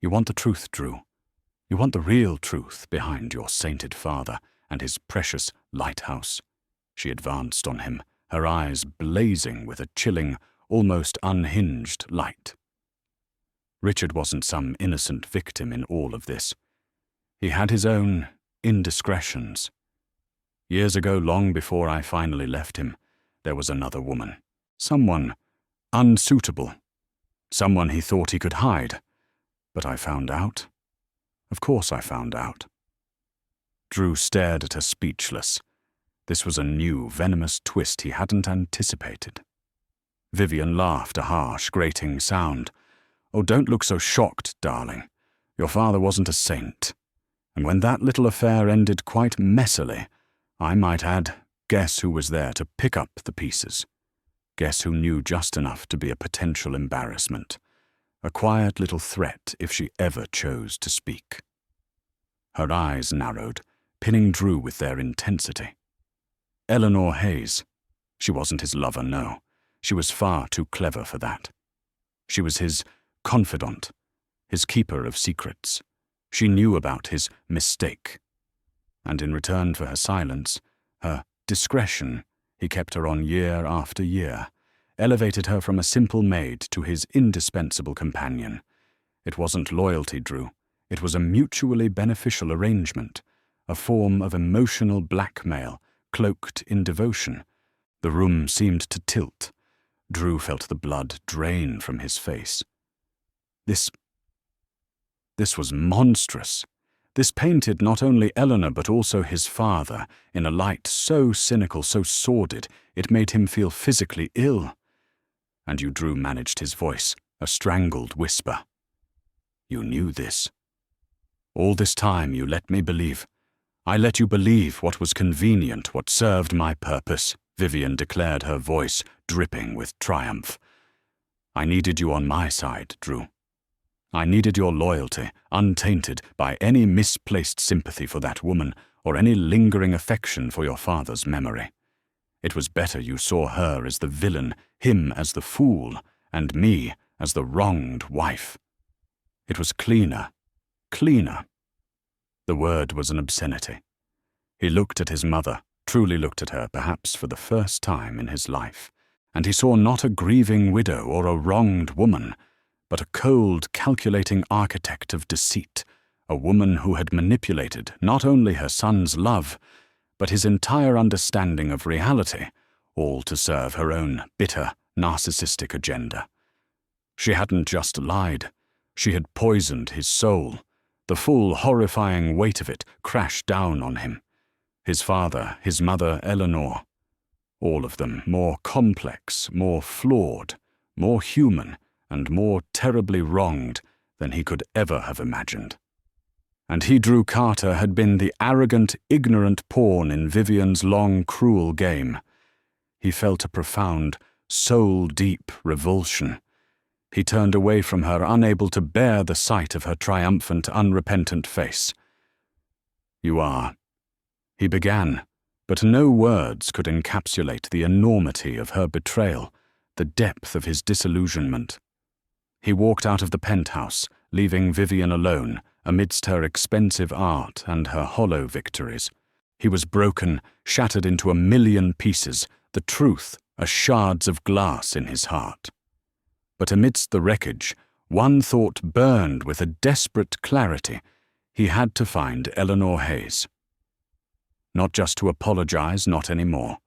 "You want the truth, Drew. You want the real truth behind your sainted father and his precious lighthouse." She advanced on him, her eyes blazing with a chilling, almost unhinged light. Richard wasn't some innocent victim in all of this. He had his own indiscretions. Years ago, long before I finally left him, there was another woman. Someone unsuitable. Someone he thought he could hide. But I found out. Of course I found out. Drew stared at her speechless. This was a new, venomous twist he hadn't anticipated. Vivian laughed, a harsh, grating sound. "Oh, don't look so shocked, darling. Your father wasn't a saint. And when that little affair ended quite messily, I might add, guess who was there to pick up the pieces? Guess who knew just enough to be a potential embarrassment? A quiet little threat if she ever chose to speak." Her eyes narrowed, pinning Drew with their intensity. Eleanor Hayes. She wasn't his lover, no. She was far too clever for that. She was his confidant, his keeper of secrets. She knew about his mistake. And in return for her silence, her discretion, he kept her on year after year, elevated her from a simple maid to his indispensable companion. It wasn't loyalty, Drew. It was a mutually beneficial arrangement, a form of emotional blackmail cloaked in devotion. The room seemed to tilt. Drew felt the blood drain from his face. This was monstrous. This painted not only Eleanor but also his father in a light so cynical, so sordid, it made him feel physically ill. And Drew managed his voice, a strangled whisper. "You knew this. All this time you let me believe. I let you believe what was convenient, what served my purpose," Vivian declared, her voice dripping with triumph. "I needed you on my side, Drew. I needed your loyalty, untainted by any misplaced sympathy for that woman or any lingering affection for your father's memory. It was better you saw her as the villain, him as the fool, and me as the wronged wife. It was cleaner. The word was an obscenity. He looked at his mother, truly looked at her perhaps for the first time in his life, and he saw not a grieving widow or a wronged woman, but a cold, calculating architect of deceit, a woman who had manipulated not only her son's love, but his entire understanding of reality, all to serve her own bitter, narcissistic agenda. She hadn't just lied, she had poisoned his soul. The full, horrifying weight of it crashed down on him. His father, his mother, Eleanor, all of them more complex, more flawed, more human, and more terribly wronged than he could ever have imagined. And he, Drew Carter, had been the arrogant, ignorant pawn in Vivian's long, cruel game. He felt a profound, soul-deep revulsion. He turned away from her, unable to bear the sight of her triumphant, unrepentant face. "You are," he began, but no words could encapsulate the enormity of her betrayal, the depth of his disillusionment. He walked out of the penthouse, leaving Vivian alone, amidst her expensive art and her hollow victories. He was broken, shattered into a million pieces, the truth as shards of glass in his heart. But amidst the wreckage, one thought burned with a desperate clarity. He had to find Eleanor Hayes. Not just to apologize, not anymore.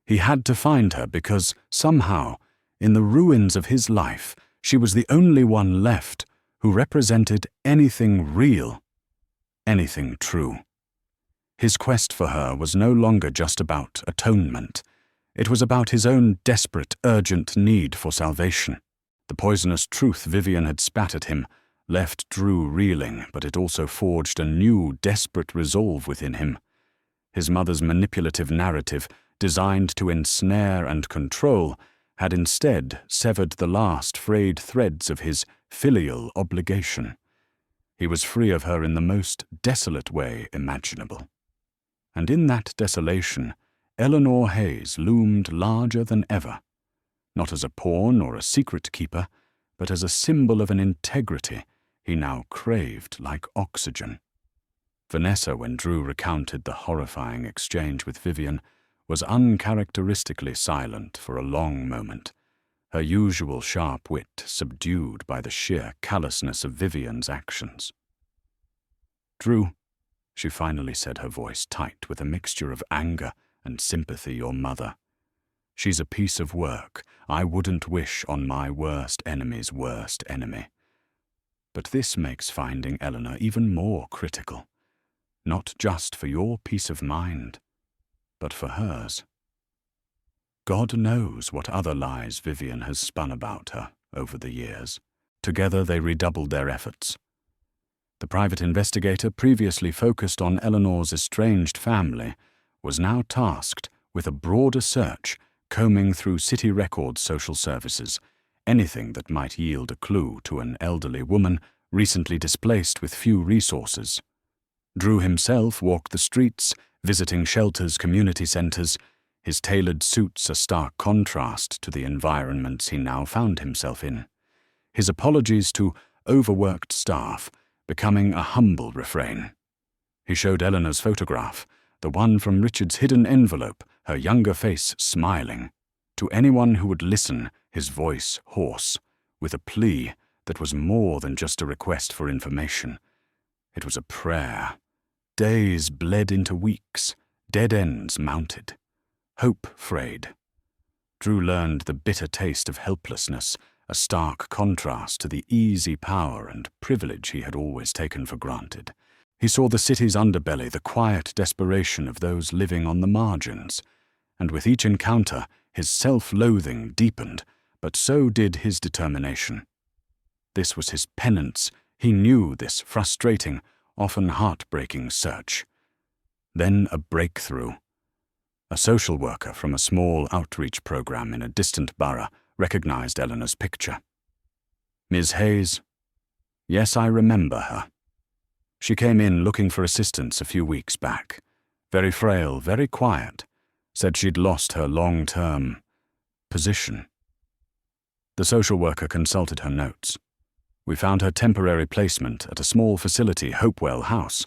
He had to find her because, somehow, in the ruins of his life, she was the only one left who represented anything real, anything true. His quest for her was no longer just about atonement. It was about his own desperate, urgent need for salvation. The poisonous truth Vivian had spat at him left Drew reeling, but it also forged a new, desperate resolve within him. His mother's manipulative narrative, designed to ensnare and control, had instead severed the last frayed threads of his filial obligation. He was free of her in the most desolate way imaginable. And in that desolation, Eleanor Hayes loomed larger than ever, not as a pawn or a secret keeper, but as a symbol of an integrity he now craved like oxygen. Vanessa, when Drew recounted the horrifying exchange with Vivian, was uncharacteristically silent for a long moment, her usual sharp wit subdued by the sheer callousness of Vivian's actions. "Drew," she finally said, her voice tight with a mixture of anger and sympathy. Your mother. She's a piece of work I wouldn't wish on my worst enemy's worst enemy. But this makes finding Eleanor even more critical, not just for your peace of mind, but for hers. God knows what other lies Vivian has spun about her over the years. Together they redoubled their efforts. The private investigator, previously focused on Eleanor's estranged family, was now tasked with a broader search, combing through city records, social services, anything that might yield a clue to an elderly woman recently displaced with few resources. Drew himself walked the streets, visiting shelters, community centers, his tailored suits a stark contrast to the environments he now found himself in. His apologies to overworked staff becoming a humble refrain. He showed Eleanor's photograph, the one from Richard's hidden envelope, her younger face smiling. To anyone who would listen, his voice hoarse, with a plea that was more than just a request for information. It was a prayer. Days bled into weeks, dead ends mounted. Hope frayed. Drew learned the bitter taste of helplessness, a stark contrast to the easy power and privilege he had always taken for granted. He saw the city's underbelly, the quiet desperation of those living on the margins, and with each encounter his self-loathing deepened, but so did his determination. This was his penance. He knew this frustrating, often heartbreaking search. Then a breakthrough. A social worker from a small outreach program in a distant borough recognized Eleanor's picture. Ms. Hayes? Yes, I remember her. She came in looking for assistance a few weeks back. Very frail, very quiet. Said she'd lost her long-term position. The social worker consulted her notes. We found her temporary placement at a small facility, Hopewell House.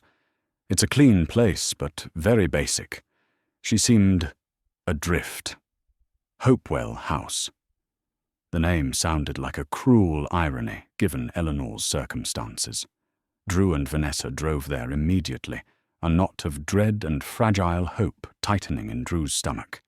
It's a clean place, but very basic. She seemed adrift. Hopewell House. The name sounded like a cruel irony, given Eleanor's circumstances. Drew and Vanessa drove there immediately, a knot of dread and fragile hope tightening in Drew's stomach.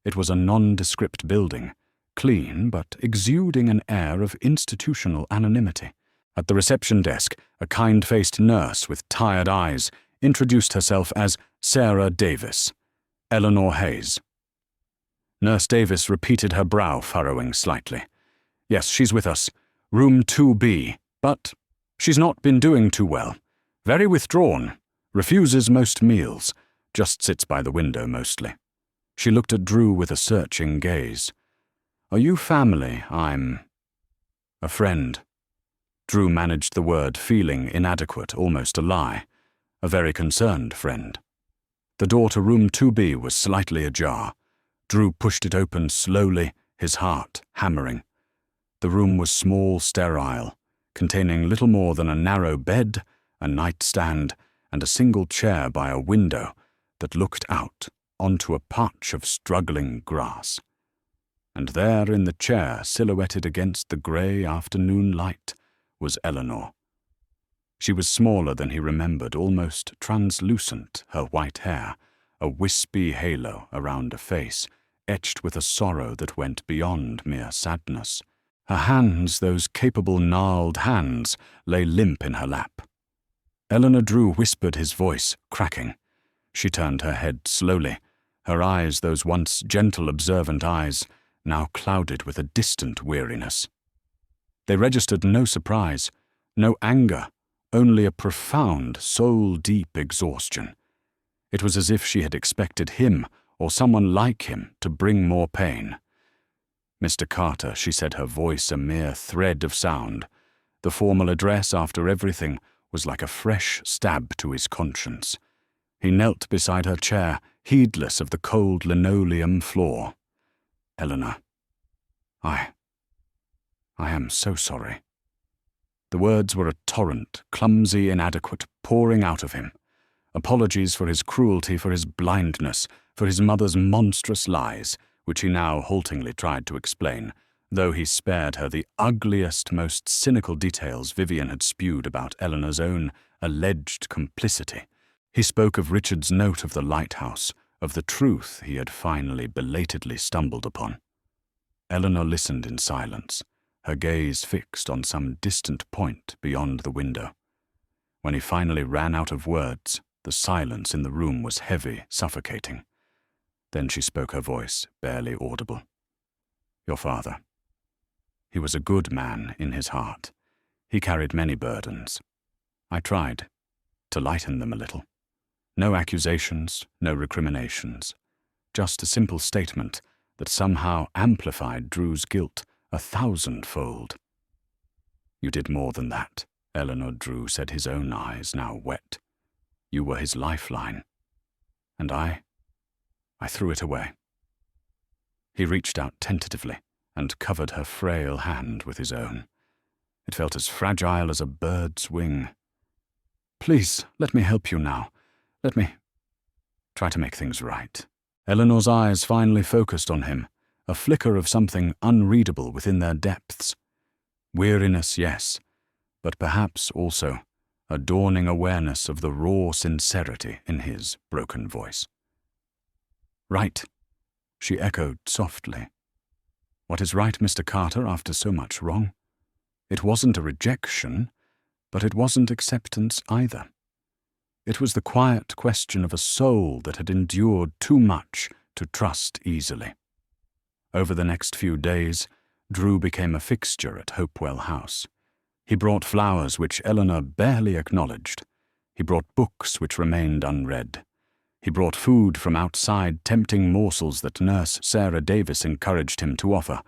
It was a nondescript building, clean but exuding an air of institutional anonymity. At the reception desk, a kind-faced nurse with tired eyes introduced herself as Sarah Davis, Eleanor Hayes. Nurse Davis repeated, her brow furrowing slightly. Yes, she's with us. Room 2B. But she's not been doing too well. Very withdrawn. Refuses most meals. Just sits by the window mostly. She looked at Drew with a searching gaze. Are you family? I'm a friend. Drew managed the word, feeling inadequate, almost a lie. A very concerned friend. The door to room 2B was slightly ajar. Drew pushed it open slowly, his heart hammering. The room was small, sterile, containing little more than a narrow bed, a nightstand, and a single chair by a window that looked out onto a patch of struggling grass. And there in the chair, silhouetted against the grey afternoon light, was Eleanor. She was smaller than he remembered, almost translucent, her white hair, a wispy halo around a face, etched with a sorrow that went beyond mere sadness. Her hands, those capable gnarled hands, lay limp in her lap. Eleanor Drew whispered, his voice cracking. She turned her head slowly, her eyes, those once gentle, observant eyes, now clouded with a distant weariness. They registered no surprise, no anger, only a profound, soul-deep exhaustion. It was as if she had expected him, or someone like him, to bring more pain. Mr. Carter, she said, her voice a mere thread of sound. The formal address, after everything, was like a fresh stab to his conscience. He knelt beside her chair, heedless of the cold linoleum floor. Eleanor, I am so sorry. The words were a torrent, clumsy, inadequate, pouring out of him. Apologies for his cruelty, for his blindness, for his mother's monstrous lies, which he now haltingly tried to explain, though he spared her the ugliest, most cynical details Vivian had spewed about Eleanor's own alleged complicity. He spoke of Richard's note of the lighthouse, of the truth he had finally belatedly stumbled upon. Eleanor listened in silence, her gaze fixed on some distant point beyond the window. When he finally ran out of words, the silence in the room was heavy, suffocating. Then she spoke, her voice barely audible. "Your father. He was a good man in his heart. He carried many burdens. I tried to lighten them a little. No accusations, no recriminations. Just a simple statement that somehow amplified Drew's guilt 1,000-fold. You did more than that, Eleanor." Drew said, his own eyes now wet. "You were his lifeline. And I threw it away." He reached out tentatively and covered her frail hand with his own. It felt as fragile as a bird's wing. "Please, let me help you now. Let me try to make things right." Eleanor's eyes finally focused on him, a flicker of something unreadable within their depths. Weariness, yes, but perhaps also a dawning awareness of the raw sincerity in his broken voice. "Right," she echoed softly. "What is right, Mr. Carter, after so much wrong? It wasn't a rejection, but it wasn't acceptance either. It was the quiet question of a soul that had endured too much to trust easily." Over the next few days, Drew became a fixture at Hopewell House. He brought flowers which Eleanor barely acknowledged. He brought books which remained unread. He brought food from outside, tempting morsels that Nurse Sarah Davis encouraged him to offer,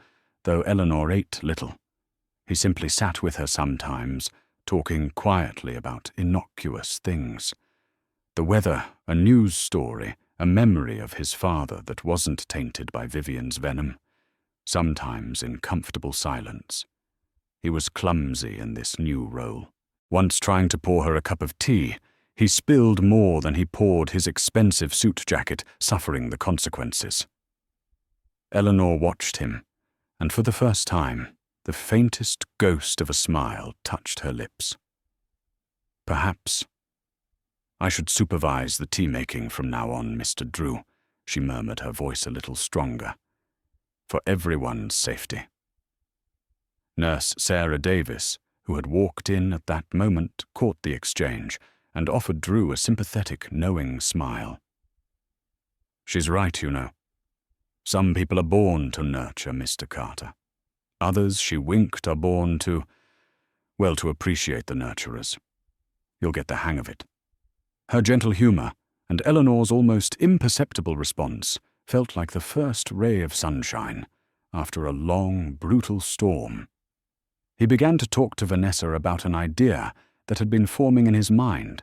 though Eleanor ate little. He simply sat with her sometimes, talking quietly about innocuous things. The weather, a news story, a memory of his father that wasn't tainted by Vivian's venom. Sometimes in comfortable silence. He was clumsy in this new role. Once trying to pour her a cup of tea, he spilled more than he poured his expensive suit jacket, suffering the consequences. Eleanor watched him, and for the first time, the faintest ghost of a smile touched her lips. "Perhaps I should supervise the tea-making from now on, Mr. Drew," she murmured, her voice a little stronger. "For everyone's safety." Nurse Sarah Davis, who had walked in at that moment, caught the exchange and offered Drew a sympathetic, knowing smile. "She's right, you know. Some people are born to nurture, Mr. Carter. Others, she winked, are born to appreciate the nurturers. You'll get the hang of it." Her gentle humor and Eleanor's almost imperceptible response felt like the first ray of sunshine after a long, brutal storm. He began to talk to Vanessa about an idea that had been forming in his mind,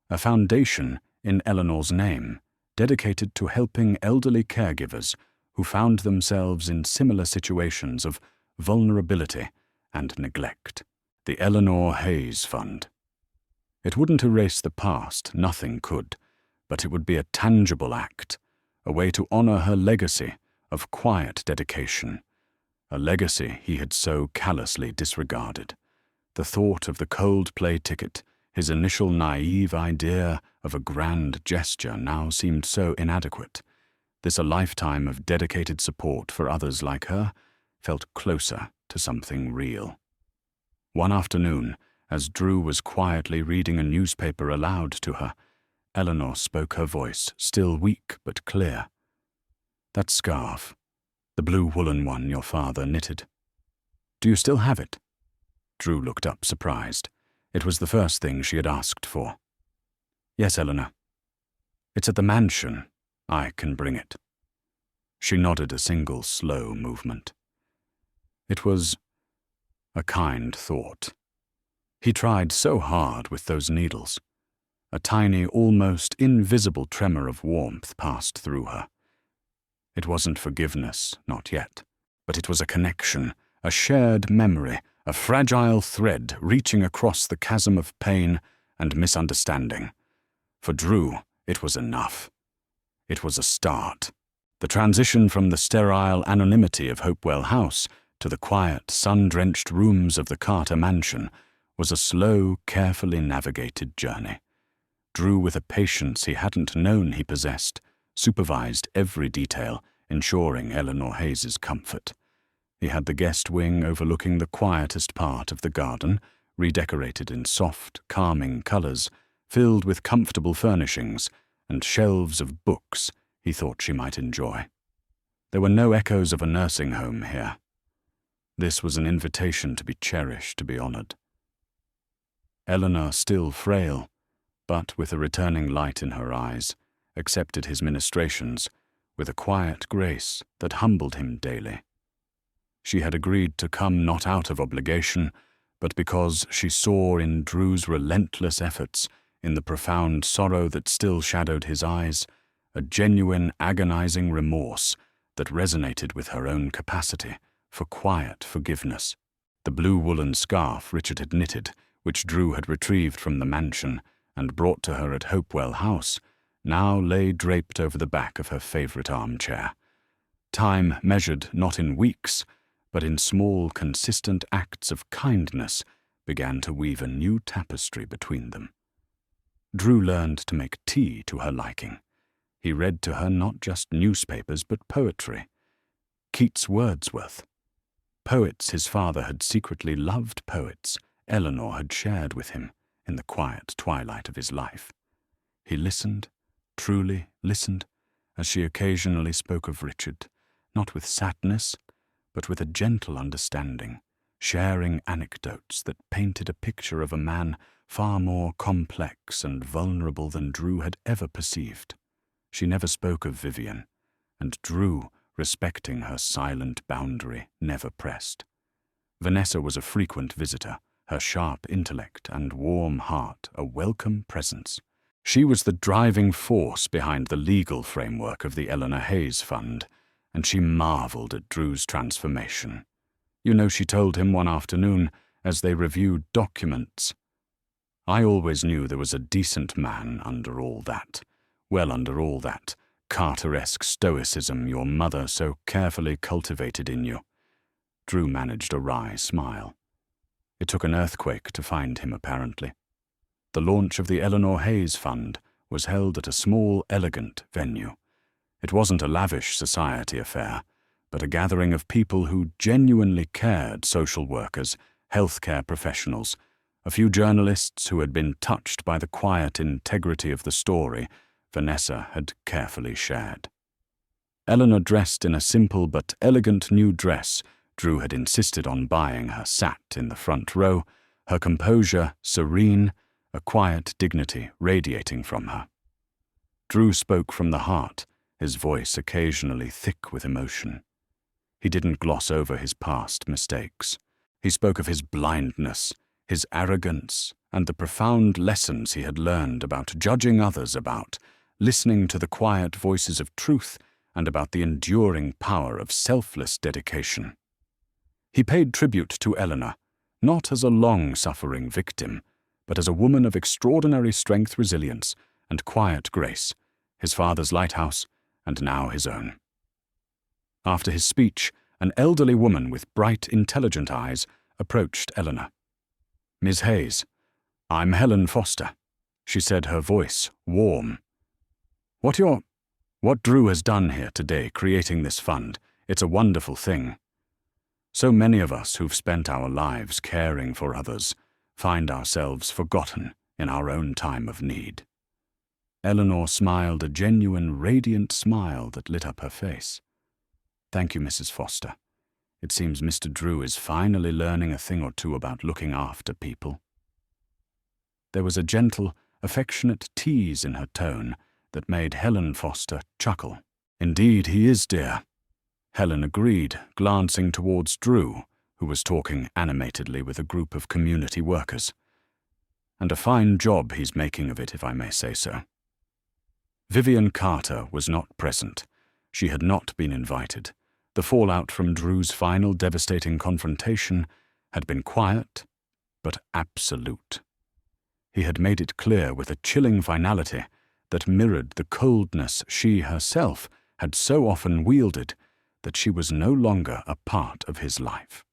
a foundation in Eleanor's name, dedicated to helping elderly caregivers who found themselves in similar situations of vulnerability and neglect. The Eleanor Hayes Fund. It wouldn't erase the past, nothing could, but it would be a tangible act, a way to honor her legacy of quiet dedication, a legacy he had so callously disregarded. The thought of the Coldplay ticket, his initial naive idea of a grand gesture, now seemed so inadequate. A lifetime of dedicated support for others like her felt closer to something real. One afternoon, as Drew was quietly reading a newspaper aloud to her, Eleanor spoke, her voice still weak but clear. "That scarf, the blue woolen one your father knitted. Do you still have it?" Drew looked up, surprised. It was the first thing she had asked for. "Yes, Eleanor. It's at the mansion. I can bring it." She nodded, a single slow movement. It was a kind thought. He tried so hard with those needles. A tiny, almost invisible tremor of warmth passed through her. It wasn't forgiveness, not yet, but it was a connection, a shared memory, a fragile thread reaching across the chasm of pain and misunderstanding. For Drew, it was enough. It was a start. The transition from the sterile anonymity of Hopewell House to the quiet, sun-drenched rooms of the Carter mansion was a slow, carefully navigated journey. Drew, with a patience he hadn't known he possessed, supervised every detail, ensuring Eleanor Hayes's comfort. He had the guest wing overlooking the quietest part of the garden, redecorated in soft, calming colors, filled with comfortable furnishings and shelves of books he thought she might enjoy. There were no echoes of a nursing home here. This was an invitation to be cherished, to be honored. Eleanor, still frail, but with a returning light in her eyes, accepted his ministrations with a quiet grace that humbled him daily. She had agreed to come not out of obligation, but because she saw in Drew's relentless efforts, in the profound sorrow that still shadowed his eyes, a genuine, agonizing remorse that resonated with her own capacity for quiet forgiveness. The blue woolen scarf Richard had knitted, which Drew had retrieved from the mansion and brought to her at Hopewell House, now lay draped over the back of her favorite armchair. Time measured not in weeks, but in small, consistent acts of kindness began to weave a new tapestry between them. Drew learned to make tea to her liking. He read to her not just newspapers but poetry. Keats' Wordsworth. Poets his father had secretly loved, poets Eleanor had shared with him in the quiet twilight of his life. He listened, truly listened, as she occasionally spoke of Richard, not with sadness, but with a gentle understanding, sharing anecdotes that painted a picture of a man far more complex and vulnerable than Drew had ever perceived. She never spoke of Vivian, and Drew, respecting her silent boundary, never pressed. Vanessa was a frequent visitor, her sharp intellect and warm heart a welcome presence. She was the driving force behind the legal framework of the Eleanor Hayes Fund, and she marveled at Drew's transformation. You know, she told him one afternoon, as they reviewed documents, "I always knew there was a decent man under all that, well under all that Carteresque stoicism your mother so carefully cultivated in you." Drew managed a wry smile. It took an earthquake to find him, apparently. The launch of the Eleanor Hayes Fund was held at a small, elegant venue. It wasn't a lavish society affair, but a gathering of people who genuinely cared: social workers, healthcare professionals, a few journalists who had been touched by the quiet integrity of the story Vanessa had carefully shared. Eleanor, dressed in a simple but elegant new dress Drew had insisted on buying her, sat in the front row, her composure serene, a quiet dignity radiating from her. Drew spoke from the heart, his voice occasionally thick with emotion. He didn't gloss over his past mistakes. He spoke of his blindness, his arrogance, and the profound lessons he had learned about judging others, about listening to the quiet voices of truth, and about the enduring power of selfless dedication. He paid tribute to Eleanor, not as a long-suffering victim, but as a woman of extraordinary strength, resilience, and quiet grace, his father's lighthouse, and now his own. After his speech, an elderly woman with bright, intelligent eyes approached Eleanor. "Miss Hayes, I'm Helen Foster," she said, her voice warm. What Drew has done here today, creating this fund, it's a wonderful thing. So many of us who've spent our lives caring for others find ourselves forgotten in our own time of need." Eleanor smiled, a genuine, radiant smile that lit up her face. "Thank you, Mrs. Foster. It seems Mr. Drew is finally learning a thing or two about looking after people." There was a gentle, affectionate tease in her tone that made Helen Foster chuckle. "Indeed, he is, dear," Helen agreed, glancing towards Drew, who was talking animatedly with a group of community workers. "And a fine job he's making of it, if I may say so." Vivian Carter was not present. She had not been invited. The fallout from Drew's final devastating confrontation had been quiet, but absolute. He had made it clear with a chilling finality that mirrored the coldness she herself had so often wielded, that she was no longer a part of his life.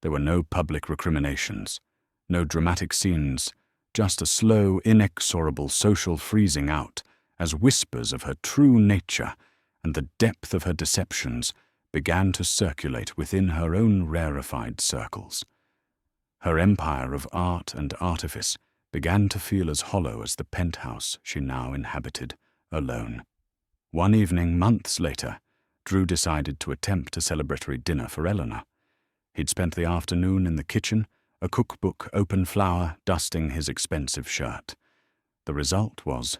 There were no public recriminations, no dramatic scenes, just a slow, inexorable social freezing out as whispers of her true nature and the depth of her deceptions began to circulate within her own rarefied circles. Her empire of art and artifice began to feel as hollow as the penthouse she now inhabited, alone. One evening, months later, Drew decided to attempt a celebratory dinner for Eleanor. He'd spent the afternoon in the kitchen, a cookbook open flower dusting his expensive shirt. The result was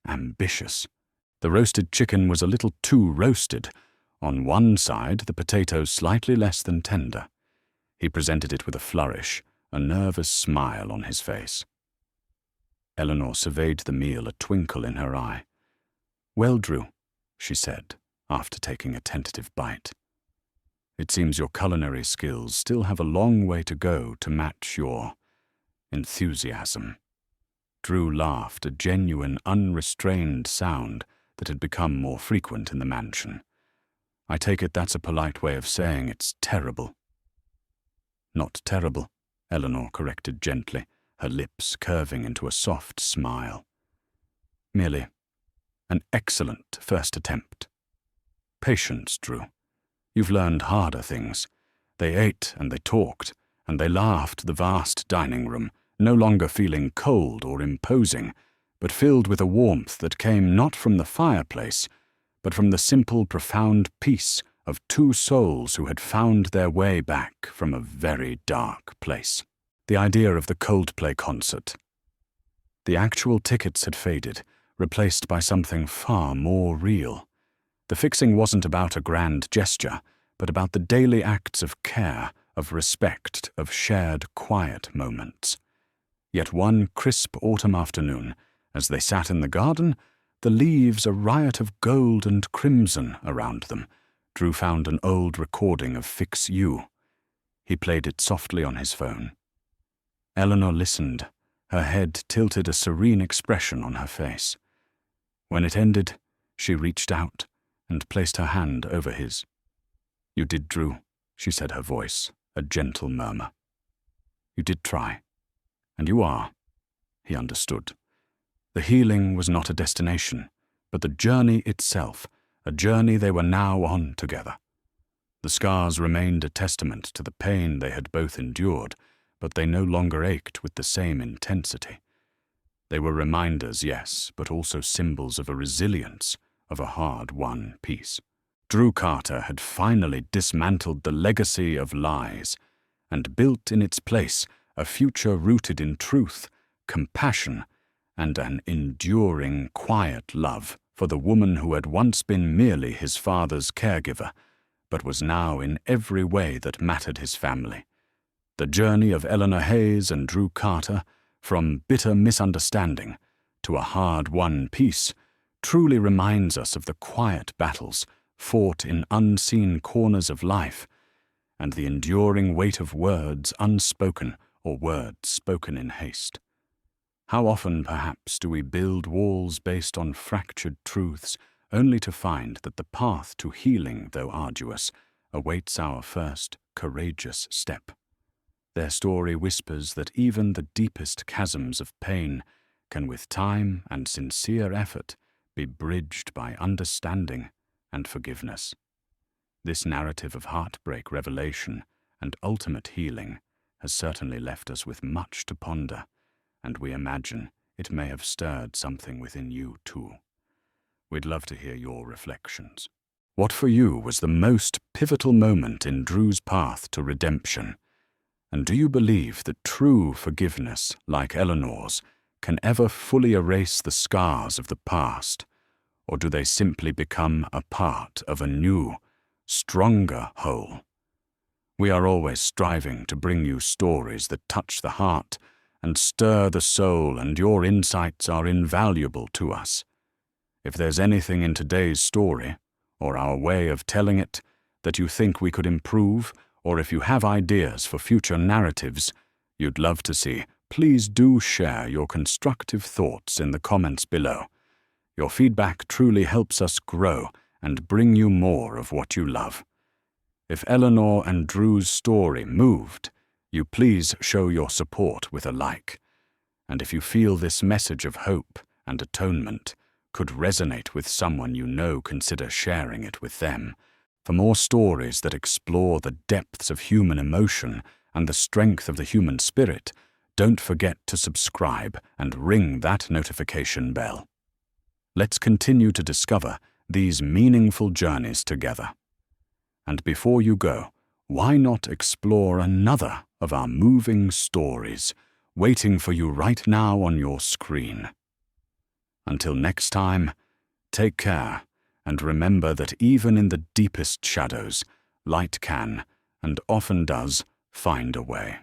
ambitious. The roasted chicken was a little too roasted. On one side, the potatoes slightly less than tender. He presented it with a flourish, a nervous smile on his face. Eleanor surveyed the meal, a twinkle in her eye. "Well, Drew," she said, after taking a tentative bite. "It seems your culinary skills still have a long way to go to match your enthusiasm." Drew laughed, a genuine, unrestrained sound that had become more frequent in the mansion. "I take it that's a polite way of saying it's terrible." "Not terrible," Eleanor corrected gently, her lips curving into a soft smile. "Merely an excellent first attempt. Patience, Drew. You've learned harder things." They ate and they talked, and they laughed the vast dining room, no longer feeling cold or imposing, but filled with a warmth that came not from the fireplace, but from the simple, profound peace of two souls who had found their way back from a very dark place. The idea of the Coldplay concert. The actual tickets had faded, replaced by something far more real. The fixing wasn't about a grand gesture, but about the daily acts of care, of respect, of shared quiet moments. Yet one crisp autumn afternoon, as they sat in the garden, the leaves a riot of gold and crimson around them, Drew found an old recording of Fix You. He played it softly on his phone. Eleanor listened, her head tilted, a serene expression on her face. When it ended, she reached out and placed her hand over his. "You did, Drew," she said, her voice a gentle murmur. "You did try. And you are." He understood. The healing was not a destination, but the journey itself, a journey they were now on together. The scars remained a testament to the pain they had both endured, but they no longer ached with the same intensity. They were reminders, yes, but also symbols of a resilience, of a hard-won peace. Drew Carter had finally dismantled the legacy of lies and built in its place a future rooted in truth, compassion, and an enduring, quiet love for the woman who had once been merely his father's caregiver, but was now in every way that mattered his family. The journey of Eleanor Hayes and Drew Carter, from bitter misunderstanding to a hard-won peace, truly reminds us of the quiet battles fought in unseen corners of life, and the enduring weight of words unspoken or words spoken in haste. How often, perhaps, do we build walls based on fractured truths, only to find that the path to healing, though arduous, awaits our first courageous step. Their story whispers that even the deepest chasms of pain can, with time and sincere effort, be bridged by understanding and forgiveness. This narrative of heartbreak, revelation, and ultimate healing has certainly left us with much to ponder, and we imagine it may have stirred something within you too. We'd love to hear your reflections. What for you was the most pivotal moment in Drew's path to redemption? And do you believe that true forgiveness, like Eleanor's, can ever fully erase the scars of the past? Or do they simply become a part of a new, stronger whole? We are always striving to bring you stories that touch the heart and stir the soul, and your insights are invaluable to us. If there's anything in today's story, or our way of telling it, that you think we could improve, or if you have ideas for future narratives you'd love to see, please do share your constructive thoughts in the comments below. Your feedback truly helps us grow and bring you more of what you love. If Eleanor and Drew's story moved, you please show your support with a like. And if you feel this message of hope and atonement could resonate with someone you know, consider sharing it with them. For more stories that explore the depths of human emotion and the strength of the human spirit, don't forget to subscribe and ring that notification bell. Let's continue to discover these meaningful journeys together. And before you go, why not explore another of our moving stories waiting for you right now on your screen? Until next time, take care, and remember that even in the deepest shadows, light can, and often does, find a way.